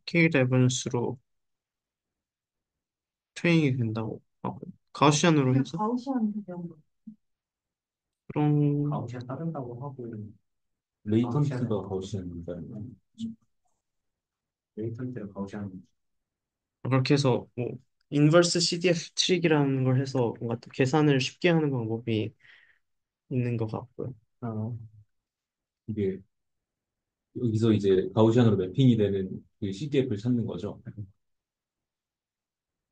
K 레븐스로 트레이닝이 된다고 하고 가우시안으로 그냥 해서 가우시안 배경 그런 가우시아 따른다고 하고 레이턴트가 가우시안인가요? 레이턴트를 가우시아 그렇게 해서 뭐 인버스 CDF 트릭이라는 걸 해서 뭔가 또 계산을 쉽게 하는 방법이 있는 것 같고요. 아, 이게 여기서 이제 가우시안으로 매핑이 되는 그 CDF를 찾는 거죠.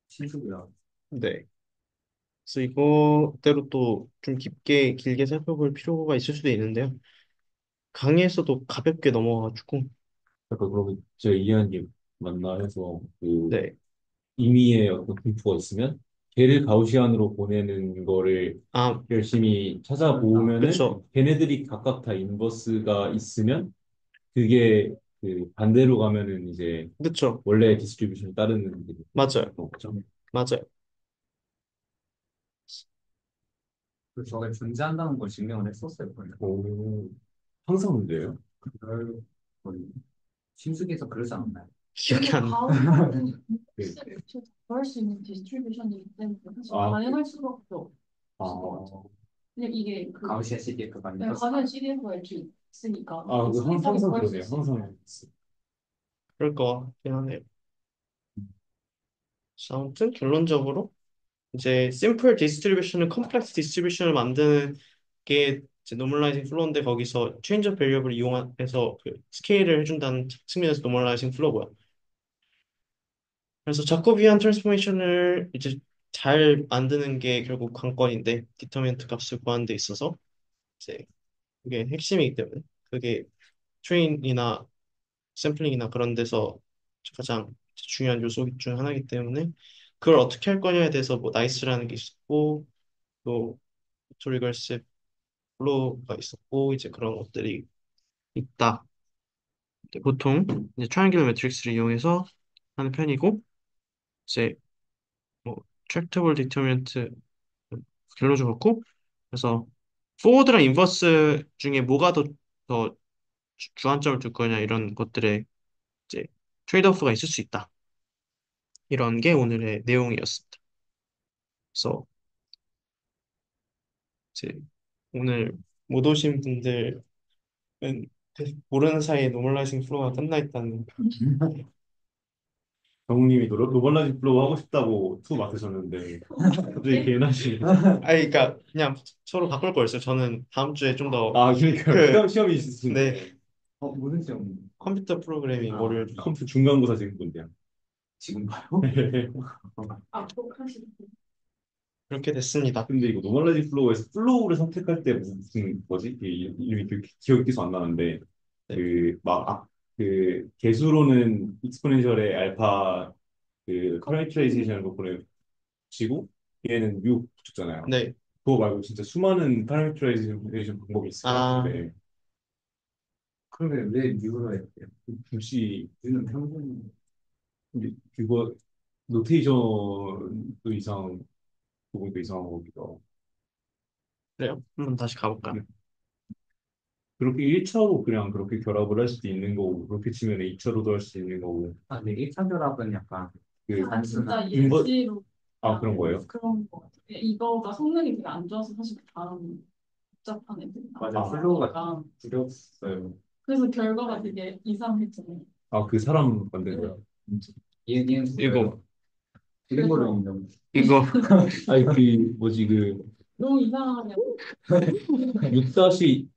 신수고요. 네. 그래서 이거대로 또 좀 깊게 길게 살펴볼 필요가 있을 수도 있는데요. 강의에서도 가볍게 넘어가가지고 약간 그러면 제가 이해한 게 맞나 해서 그 네. 임의의 어떤 분포가 있으면 걔를 가우시안으로 보내는 거를 아, 열심히 찾아보면은 그쵸. 걔네들이 각각 다 인버스가 있으면 그게 그 반대로 가면은 이제 그쵸. 원래 디스트리뷰션 따르는 맞아요. 거죠. 맞아요. 그리고 저게 존재한다는 걸 증명을 했었어요. 원래. 오, 항상 문제예요. 그걸 거의 심수기에서 그러지 않았나요? 기억이 근데 안 나. 가우시안은 네. 엑스를 더할 수 있는 디스트리뷰션이기 때문에 사실 아, 가능할 수밖에 없을 아, 것 같아요. 그냥 이게 그 가우시아 CDF가 아니라 가면 CDF가 이렇게 있으니까 그 스피드하게 항상 더할 수 그러네요. 있어요. 항상. 그럴 것 같긴 하네요. 자, 아무튼 결론적으로 이제 심플 디스트리뷰션을 컴플렉스 디스트리뷰션을 만드는 게 이제 노멀라이징 플로우인데 거기서 체인지 오브 베리어블을 이용해서 그 스케일을 해준다는 측면에서 노멀라이징 플로우고요. 그래서 자코비안 트랜스포메이션을 이제 잘 만드는 게 결국 관건인데 디터미넌트 값을 구하는 데 있어서 이제 그게 핵심이기 때문에 그게 트레인이나 샘플링이나 그런 데서 가장 중요한 요소 중 하나이기 때문에 그걸 어떻게 할 거냐에 대해서 뭐 나이스라는 게 있었고 또 토리걸스 플로우가 있었고 이제 그런 것들이 있다. 근데 보통 이제 트라이앵귤러 매트릭스를 이용해서 하는 편이고 이제 뭐 트랙터블 디터미넌트 결론도 그렇고 그래서 포워드랑 인버스 중에 뭐가 더 주안점을 둘 거냐 이런 것들에 이제 트레이드오프가 있을 수 있다. 이런 게 오늘의 내용이었습니다. 그래서 이제 오늘 못 오신 분들은 모르는 사이에 노멀라이징 플로우가 끝나 있다는. 정우님이 노멀라이징 플로우 하고 싶다고 투 맡으셨는데 갑자기 개나시. 아니 그러니까 그냥 서로 바꿀 거였어요. 저는 다음 주에 좀 더 아 그러니까 그 시험이 있으신데 네, 무슨 시험? 컴퓨터 프로그래밍 월요일 컴퓨터 중간고사 지금 본대요. 지금 봐요? 악독하시고 그렇게 됐습니다. 근데 이거 노멀라이징 플로우에서 플로우를 선택할 때 무슨 뭐지? 이름이 기억이 계속 안 나는데 네, 그 개수로는 익스포넨셜의 알파 그 파라미터라이제이션을 보내치고 얘는 뮤 붙였잖아요. 네, 그거 말고 진짜 수많은 파라미터라이제이션 방법이 있을 것 아 같은데 그러면 왜 미국어 했대요? 굳이 우리는 평균 그거 노테이션도 부분도 이상한 거기도 하고. 그래요? 한번 다시 가볼까요? 그렇게 1차로 그냥 그렇게 결합을 할 수도 있는 거고 그렇게 치면 2차로도 할 수 있는 거고 근데 1차 결합은 약간 그 그냥 진짜 인버 예시로 그런 거예요? 그런 거 같아요. 이거가 성능이 되게 안 좋아서 사실 그 다음 복잡한 애들이 맞아 아. 플로우가 나오니까 두렵어요. 그래서 결과가 되게 이상했잖아요. 그 사람 만든 거야? 얘는 이거 이런 걸로 인정. 이거 아니 그 뭐지 그 너무 이상하냐고.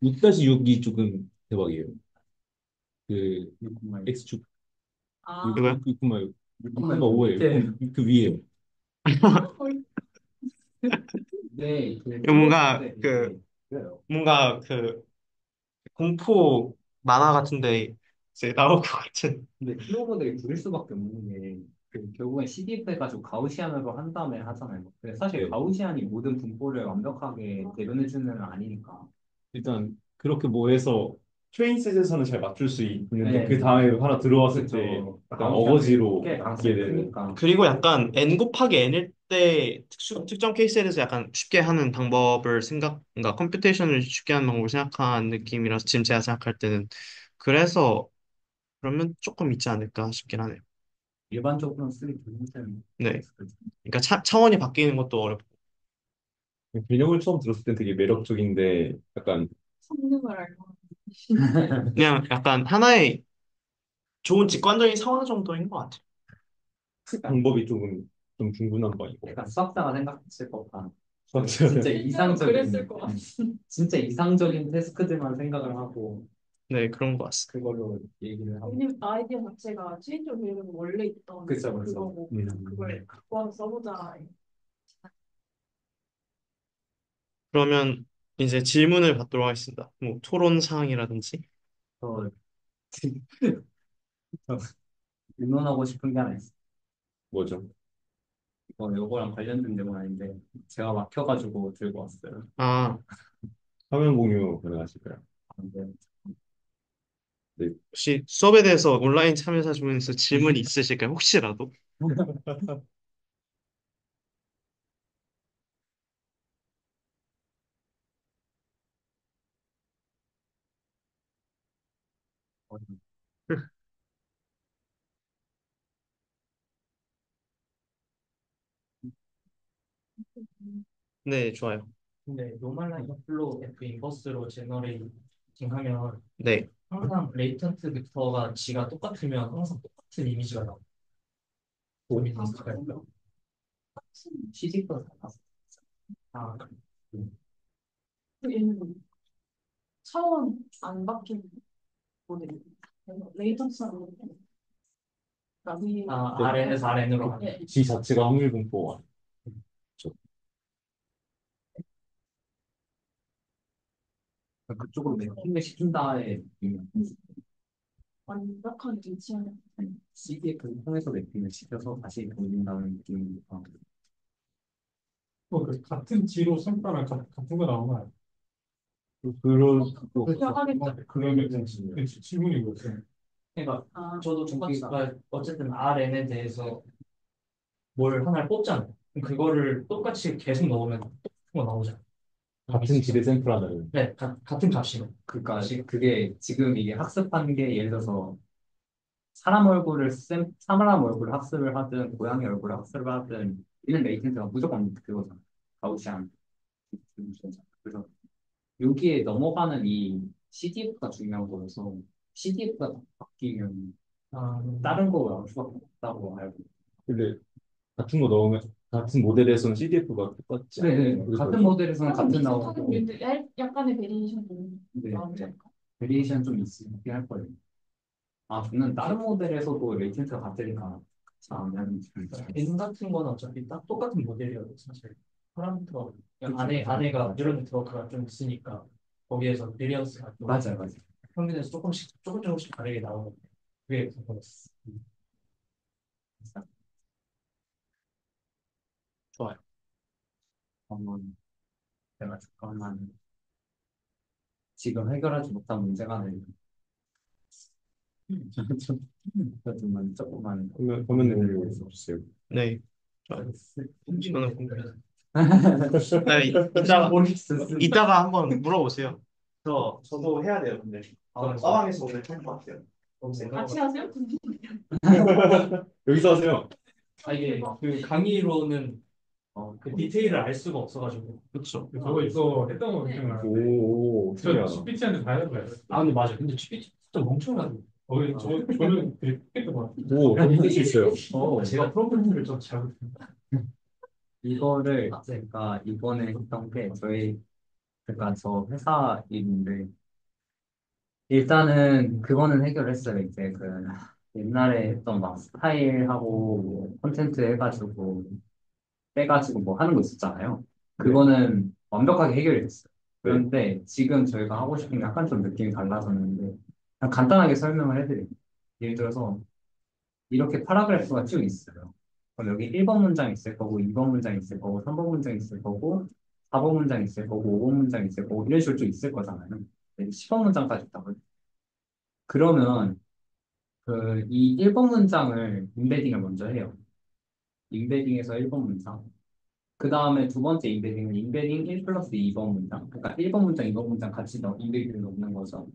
6-6이 조금 대박이에요. 그 6,6. X축 아, 이거요? 6,5예요. 그 위에 네, 그 이거 뭔가 플로우인데 그 그래요. 뭔가 그 공포 만화 같은데 이제 나올 것 같은. 근데 플로우 모델이 구릴 수밖에 없는 게 결국엔 CDF 해가지고 가우시안으로 한 다음에 하잖아요. 근데 사실 네. 가우시안이 모든 분포를 완벽하게 대변해주는 건 아니니까. 일단 그렇게 뭐 해서 트레인셋에서는 잘 맞출 수 있는데 네. 그 다음에 하나 들어왔을 그쵸. 때 약간 가우시안이 어거지로 꽤 하게 가능성이 되는. 크니까. 그리고 약간 n 곱하기 n일 때 특정 케이스에 대해서 약간 쉽게 하는 방법을 그러니까 컴퓨테이션을 쉽게 하는 방법을 생각한 느낌이라서 지금 제가 생각할 때는 그래서 그러면 조금 있지 않을까 싶긴 하네요. 일반적으로는 쓰기 좀 힘든. 네. 그러니까 차원이 바뀌는 것도 어렵고. 개념을 처음 들었을 땐 되게 매력적인데 약간 성능을 알고 신기해. 그냥 약간 하나의 좋은 직관적인 상황 정도인 것 같아요. 방법이 조금 좀 중구난 방이고. 약간 수학자가 생각했을 법한 수학자는 진짜 그랬을 이상적인 것 같아. 진짜 이상적인 태스크들만 생각을 하고 네, 그런 것 같습니다. 그걸로 얘기를 하고. 왜냐면 아이디어 자체가 체인저 배우는 원래 있던 그쵸, 그쵸. 그거고 그냥 그걸 갖고 와서 써보자. 그러면 이제 질문을 받도록 하겠습니다. 뭐 토론 사항이라든지. 저 의논하고 싶은 게 하나 있어요. 뭐죠? 요거랑 관련된 내용은 아닌데 제가 막혀가지고 들고 왔어요. 아, 화면 공유 가능하실까요? 근데 네. 혹시 수업에 대해서 온라인 참여자분에서 질문이 있으실까요? 혹시라도? 네, 좋아요. 근데 노멀라이징 플로우 F 인버스로 제너레이팅 하면 네. 항상 레이턴트 벡터가 G가 똑같으면 항상 똑같은 이미지가 나와요. 뭐, 이미지가 있어요. 시집도 달라서 아, 얘는 차원 안 바뀌는 모델이에요. 레이턴스는 아, RN에서 RN으로 하는. 네. G 자체가 확률 분포가 그쪽으로 매핑을 시킨 다음에 완벽한 일치하는. CDF를 통해서 매핑을 시켜서 다시 돌린다는 느낌이니까. 그 같은 G로 샘플하면 같은 거 나오나요? 그런 그렇게 하겠죠. 그러면 그치, 질문이 뭐였어요? 그러니까 아, 저도 첫 번째가 어쨌든 RN에 대해서 뭘 하나를 뽑잖아요. 그럼 그거를 똑같이 계속 넣으면 똑같은 거 나오잖아요. 같은 질의 샘플하다는 네, 같은 값이면. 그러니까 그게 지금 이게 학습한 게 예를 들어서 사람 얼굴을 학습을 하든 고양이 얼굴을 학습을 하든 이런 레이텐트가 무조건 그거잖아. 가우시안 디스트리뷰션이잖아. 그래서 여기에 넘어가는 이 CDF가 중요한 거여서 CDF가 바뀌면 아, 다른 거 나올 수밖에 없다고 알고. 근데 같은 거 넣으면 같은 모델에서는 CDF가 똑같지 네, 네. 않아요? 같은 모델에서는 같은 비슷하게 나오고 보이는데 약간의 베리에이션이 네, 나오지 않을까? 베리에이션 좀 있긴 할 거예요. 아, 저는 다른 모델에서도 레이텐트가 같으니까 안 하는 N 같은 거는 어차피 딱 똑같은 모델이어도 사실 파라미터 그쵸. 안에가 뉴럴 네트워크가 좀 있으니까 거기에서 베리언스가 좀 맞아요, 맞아요. 평균에서 조금씩 다르게 나오는 그게 궁금했어. 좋아요. 한번 제가 잠깐만 지금 해결하지 못한 문제가 네 조금만 화면 내밀고 있어주세요. 네. 좋아요. 저는 궁금해요. 네, 이따가 한번 물어보세요. 저도 해야 돼요, 근데. 빠방에서 오늘 할것 같아요. 같이 하세요? 여기서 하세요. 아 이게 그 강의로는 그 디테일을 알 수가 없어가지고. 그렇죠. 저거 이거 했던 거 기억나요? 오, 저 신기하다. CPT한테 다 해준 거예요. 아 근데 맞아. 근데 GPT 진짜 멍청하고. 저는 되게 했던 것 같아요. 오, 해볼 수 있어요. 제가 프로그램을 좀 잘못했나? 이거를 제가 이번에 했던 게 그러니까 저 회사 일인데 일단은 그거는 해결했어요. 이제 그 옛날에 했던 막 스타일하고 뭐 콘텐츠 해가지고 빼가지고 뭐 하는 거 있었잖아요. 그거는 완벽하게 해결이 됐어요. 그런데 지금 저희가 하고 싶은 게 약간 좀 느낌이 달라졌는데 그냥 간단하게 설명을 해드릴게요. 예를 들어서 이렇게 파라그래프가 쭉 있어요. 그럼 여기 1번 문장 있을 거고 2번 문장 있을 거고 3번 문장 있을 거고 4번 문장 있을 거고 5번 문장 있을 거고 이런 식으로 쭉 있을 거잖아요. 10번 문장까지 있다고요. 그러면 이 1번 문장을 인베딩을 먼저 해요. 인베딩에서 1번 문장. 그 다음에 두 번째 인베딩은 인베딩 1 플러스 2번 문장. 그러니까 1번 문장, 2번 문장 같이 인베딩을 넣는 거죠.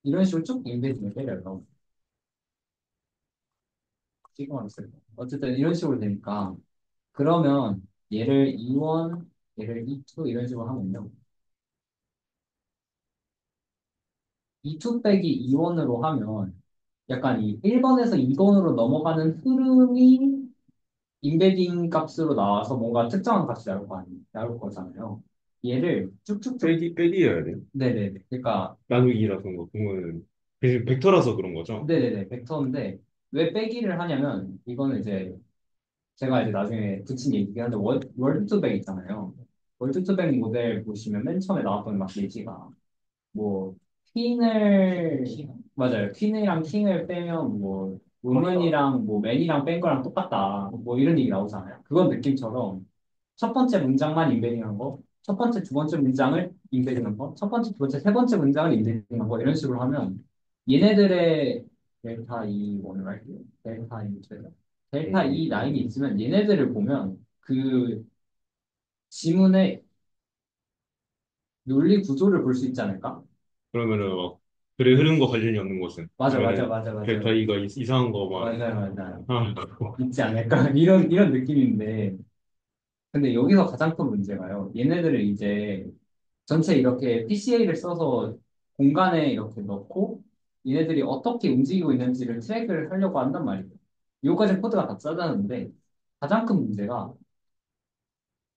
이런 식으로 쭉 인베딩을 때려요. 찍어놨어요. 어쨌든 이런 식으로 되니까 그러면 얘를 2원, 얘를 2투 이런 식으로 하면요. 2투 빼기 2원으로 하면 약간 이 1번에서 2번으로 넘어가는 흐름이 인베딩 값으로 나와서 뭔가 특정한 값이 나올 거잖아요. 얘를 쭉쭉쭉 빼기여야 돼요. 네네네. 그러니까 나누기라서 그거는 벡터라서 그런 거죠. 네네네. 벡터인데 왜 빼기를 하냐면 이거는 이제 제가 이제 나중에 붙인 얘기긴 한데 월드2백 있잖아요. 월드2백 모델 보시면 맨 처음에 나왔던 막 예시가 뭐 퀸을 맞아요. 퀸이랑 킹을 빼면 뭐 우먼이랑 뭐 맨이랑 뺀 거랑 똑같다. 뭐 이런 얘기 나오잖아요. 그건 느낌처럼 첫 번째 문장만 인베딩한 거, 첫 번째, 두 번째 문장을 인베딩한 거, 첫 번째, 두 번째, 세 번째 문장을 인베딩한 거 이런 식으로 하면 얘네들의 델타 E 원을 할게요. 델타 E 라인이 있으면 얘네들을 보면 그 지문의 논리 구조를 볼 수 있지 않을까? 그러면은 막 글의 흐름과 관련이 없는 것은 맞아, 그러면은 맞아, 맞아, 맞아. 델타 E가 이상한 거만 맞아요, 맞아요. 그거. 있지 않을까? 이런 느낌인데. 근데 여기서 가장 큰 문제가요. 얘네들을 이제 전체 이렇게 PCA를 써서 공간에 이렇게 넣고 얘네들이 어떻게 움직이고 있는지를 트랙을 하려고 한단 말이에요. 요까지 코드가 다 짜자는데 가장 큰 문제가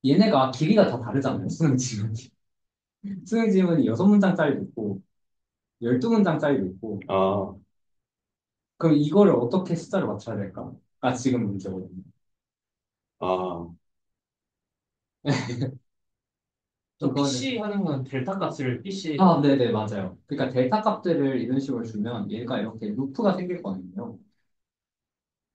얘네가 길이가 다 다르잖아요. 수능 지문이. 수능 지문이 6문장짜리도 있고 12문장짜리도 있고 아, 그럼 이거를 어떻게 숫자를 맞춰야 될까? 아, 지금 문제거든요. 아, 저 이거는 PC 하는 건 델타 값을 PC 아, 네네, 맞아요. 그러니까 델타 값들을 이런 식으로 주면 얘가 이렇게 루프가 생길 거거든요.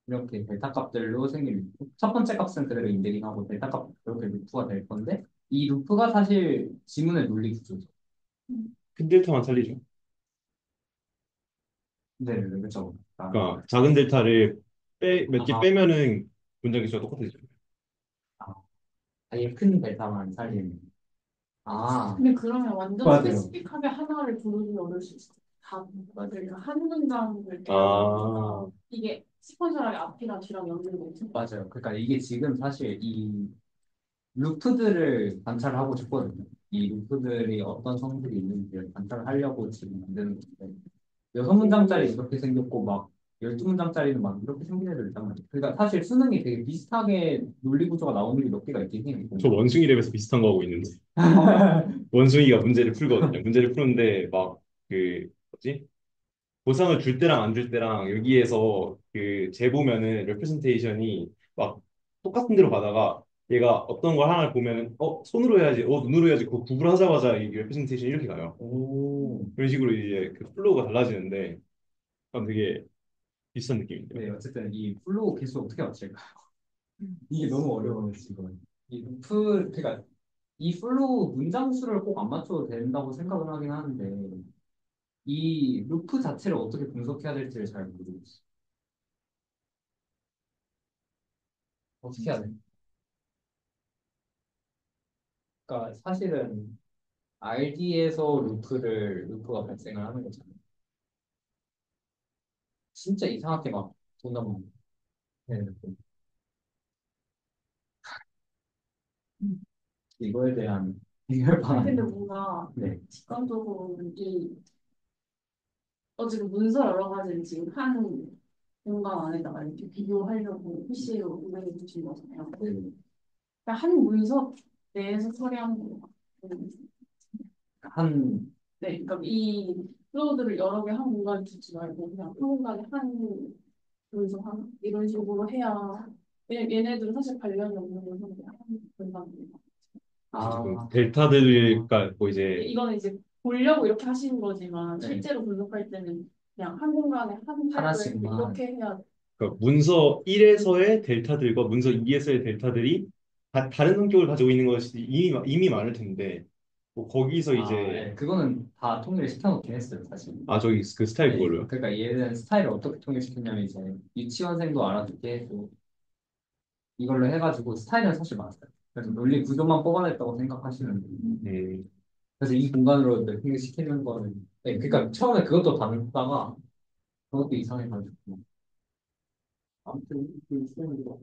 이렇게 델타 값들로 생긴 루프. 첫 번째 값은 그대로 인데딩하고 델타 값 이렇게 루프가 될 건데 이 루프가 사실 지문의 논리 구조죠. 큰 델타만 살리죠. 네네, 그렇죠. 아, 그러니까 작은 델타를 몇 개 아, 빼면은 문장 개수가 똑같아지죠. 아, 아예 큰 델타만 살리는. 아, 근데 그러면 완전 맞아요. 스페시픽하게 하나를 부르기 어려울 수 있어. 다 맞아요. 그러니까 한 문장을 깨달으니까 아, 이게 시퀀셜하게 앞이랑 뒤랑 연결이 돼. 맞아요. 그러니까 이게 지금 사실 이 루프들을 관찰하고 싶거든요. 이 루프들이 어떤 성질이 있는지를 관찰하려고 지금 만드는 건데 여섯 문장짜리 이렇게 생겼고 막 12문장짜리는 막 이렇게 생긴 애들 있단 말이에요. 그러니까 사실 수능이 되게 비슷하게 논리 구조가 나오는 게 몇 개가 있긴 해요. 저 원숭이 랩에서 비슷한 거 하고 있는데 원숭이가 문제를 풀거든요. 문제를 푸는데 막 그 뭐지? 보상을 줄 때랑 안 줄 때랑 여기에서 그 재보면은 레프레젠테이션이 막 똑같은 대로 가다가 얘가 어떤 걸 하나를 보면은 손으로 해야지 눈으로 해야지 그거 구분하자마자 이 레프레젠테이션이 이렇게 가요. 오. 그런 식으로 이제 그 플로우가 달라지는데 되게 비슷한 느낌인데요. 네, 어쨌든 이 플로우 개수 어떻게 맞출까요? 이게 너무 어려워요, 지금. 이 루프, 그러니까 이 플로우 문장 수를 꼭 안 맞춰도 된다고 생각을 하긴 하는데 이 루프 자체를 어떻게 분석해야 될지를 잘 모르겠어요. 어떻게 해야 돼? 그러니까 사실은 RD에서 루프가 발생을 하는 거잖아요. 진짜 이상하게 막 돈다 막 네, 이거에 대한 해결 아니 근데 방안. 뭔가 네. 직관적으로 이 지금 문서 여러 가지를 지금 한 공간 안에다가 이렇게 비교하려고 PC로 운영해 주신 거잖아요. 네. 그러니까 한 문서 내에서 처리하는 거. 한 네, 그러니까 이 플로우들을 여러 개 한 공간에 두지 말고 그냥 한 공간에 한 문서 하나 이런 식으로 해야 왜냐면 얘네들은 사실 관련이 없는 문서 그냥 한 공간입니다. 지금 아, 델타들과 뭐 이제 이거는 이제 보려고 이렇게 하시는 거지만 네. 실제로 분석할 때는 그냥 한 공간에 한 파일을 하나씩만. 이렇게 해야 그러니까 문서 1에서의 델타들과 문서 2에서의 델타들이 다른 성격을 가지고 있는 것이 이미 많을 텐데 뭐 거기서 아, 이제 네. 그거는 다 통일을 시켜놓긴 했어요, 사실. 저기 그 스타일 네. 그걸로요. 그러니까 얘는 스타일을 어떻게 통일시켰냐면 이제 유치원생도 알아듣게 해고 이걸로 해가지고 스타일은 사실 맞아요. 그래서 논리 구조만 뽑아냈다고 생각하시면 돼요. 그래서 이 공간으로 통일시키는 거는 네, 그러니까 처음에 그것도 다르다가 그것도 이상해가지고 아무튼 그 수능이가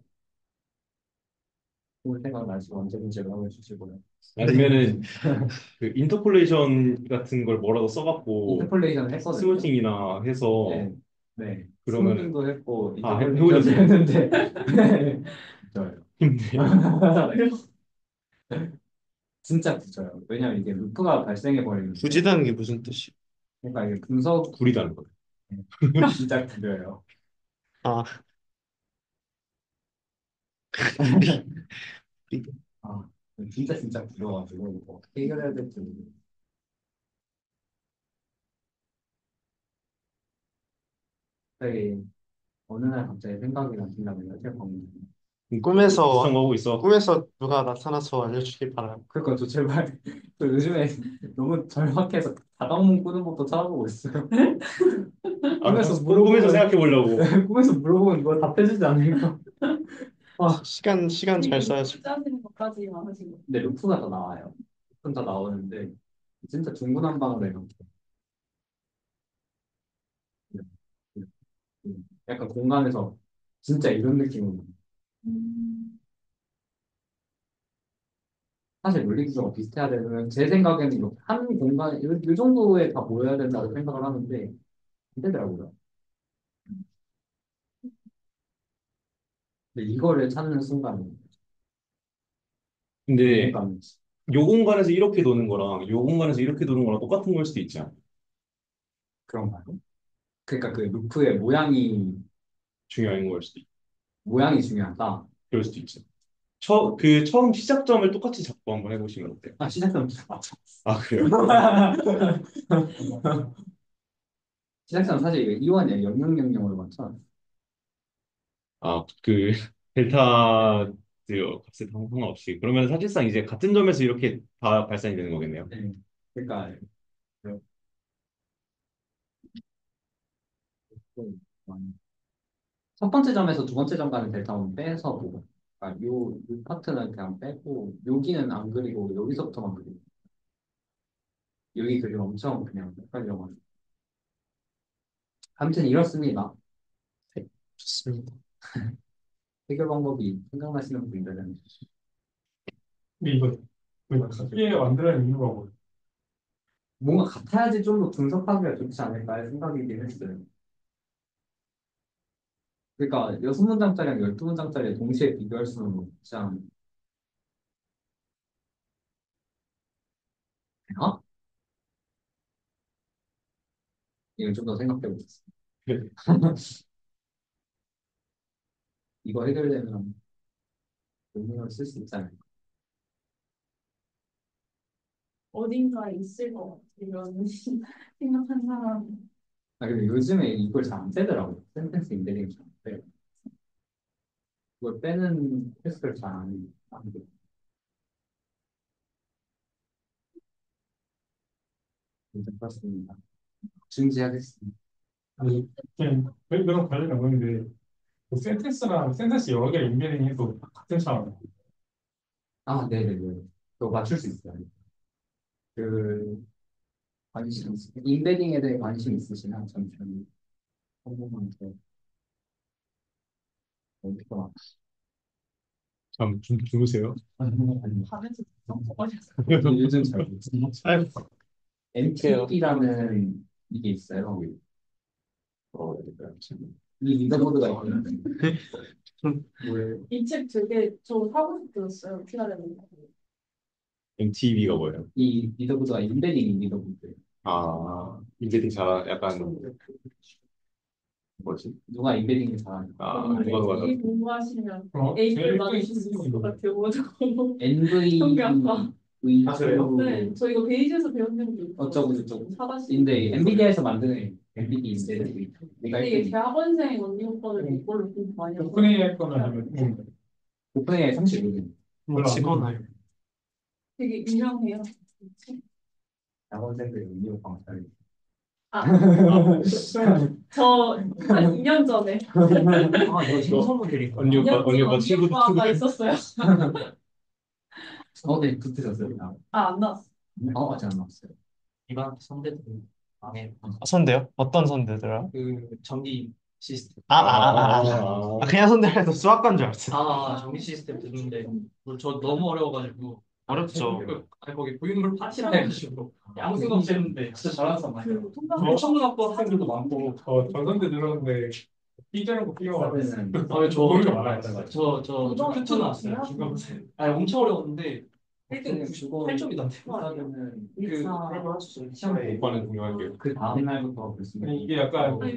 올 생각나시고 언제 문제를 하고 주시고요. 아니면은 그 인터폴레이션 같은 걸 뭐라도 써갖고 인터폴레이션을 했거든요. 스무징이나 해서 네, 네. 그러면은 스무딩도 했고 해보셨어요? 인터폴레이션도 했는데 네. 좋아요. 힘드요. 진짜 굳어요. 왜냐면 이게 루프가 발생해 버리는데, 부지다는 게 무슨 뜻이야? 그러니까 이게 분석 구리다는 거예요. 진짜 구려요. 아, 아, 진짜 구려가지고 이거 어떻게 해결해야 될지 모르겠어요. 갑자기 어느 날 갑자기 생각이 나신다면 어떻게 보면 비슷한 꿈에서 거 하고 있어. 꿈에서 누가 나타나서 알려주길 바라요. 그러니까 저 제발 저 요즘에 너무 절박해서 다방문 꾸는 법도 찾아보고 있어요. 꿈에서 꿈에서 물어보면 생각해 보려고. 꿈에서 물어보면 누가 답해주지 않을까? 아, 시간 잘 이렇게 써야지. 짜지는 것까지만 하시고 근데 루프가 다 나와요. 루프는 다 나오는데 진짜 중구난방으로 이렇게 약간 공간에서 진짜 이런 느낌으로 사실 물리 구조가 비슷해야 되면 제 생각에는 이렇게 한 공간 이 정도에 다 모여야 된다고 생각을 하는데 안 되더라고요. 근데 이거를 찾는 순간에 근데 누군가는 요 공간에서 이렇게 도는 거랑 요 공간에서 이렇게 도는 거랑 똑같은 걸 수도 있지 않아? 그런가요? 그러니까 그 루프의 중요한 걸 수도 있고 모양이 중요하다. 그럴 수도 있죠. 처음 시작점을 똑같이 잡고 한번 해보시면 어때요? 아 시작점 맞죠. 아 그래요? 시작점 사실 이거 이원이에요. 0000으로 맞춰. 그 델타 값에 상관없이 그러면 사실상 이제 같은 점에서 이렇게 다 발산이 되는 거겠네요. 네. 그러니까 첫 번째 점에서 두 번째 점 간의 델타는 빼서 보고, 그러니까 요 파트는 그냥 빼고 여기는 안 그리고 여기서부터만 그리고 여기 그리고 엄청 그냥 헷갈려가지고. 아무튼 이렇습니다. 좋습니다. 해결 방법이 생각나시는 분들은 근데 이거 쉽게 만들어낸 이유가 뭐예요? 뭔가 같아야지 좀 더 분석하기가 좋지 않을까 할 생각이긴 했어요. 그러니까 6문장짜리랑 12문장짜리 동시에 비교할 수는 없지 않나? 이걸 좀 더 생각해 보겠습니다. 이거 해결되면 논문을 쓸 수 있지 않을까? 어딘가에 있을 것 같아. 이런 생각한 사람. 아, 근데 요즘에 이걸 잘 안 빼더라고. 센텐스 인베딩 잘안 빼. 그걸 빼는 테스트를 안 돼. 그렇습니다. 중지하겠습니다. 아니, 그냥 그런 관련이 없는데 그 센텐스랑 센텐스 여러 개 인베딩해도 같은 상황. 아, 네네네. 그거 맞출 수 있어요. 그, 인베딩에 대해 관심 있으시면 잠시만요. 한 번만 더. 어디가 막. 좀 주무세요. 아니, 밤에서 성공하셨어. 요즘 잘 모르겠어요. 아유, MTB라는 이게 있어요. 이 리더보드가 있는데. 뭘 이 책 되게 저 사고 싶었어요. PRM. MTV가 뭐예요? 이 리더보드가 인베딩 리더보드. 인베딩 잘 약간 뭐지? 누가 인베딩을 잘하니까. 누가 이 공부하시면 제일 A를 받으실 수 있을 것 같아요. 뭐죠? NV 통계학과. 아 그래요? 네, 저 이거 베이지에서 배운 적도 있고. 어쩌고 저쩌고. 사다시. 근데 엔비디아에서 만드는 엔비디 인베딩. 내가 근데 이게 했더니 대학원생 언니 오빠들 이걸로 공부 많이 하고. 오픈AI 할 거나 하면 오픈AI 35년. 직원아요. 되게 유명해요. 대학원생들 운영 방사를. 아, 저 한 2년 전에 이거 신소문들이. 언니 오빠 친구 오빠가 있었어요. 네, 붙으셨어요. 안 나왔어. 아직 안 나왔어요. 이방 선대들 안에 선대요? 어떤 선대더라? 그 전기 시스템. 그냥 선대라서 수학과인 줄 알았어. 전기 시스템 듣는데 저 너무 어려워가지고 어렵죠. 거기 고인물 파티라 해가지고 아무 생각 없었는데 진짜 잘하는 말이야. 그 통과. 청문학부 학생들도 많고 전선대 들었는데 삐져는 거 삐져가지고 저 모르게 많아요. 저 이거 큐트 나왔어요. 중간고사. 아니 엄청 어려웠는데 1등 그거 98점이던데. 하면은 그 시험에 오빠는 공유할게요. 그 다음 날부터 이게 약간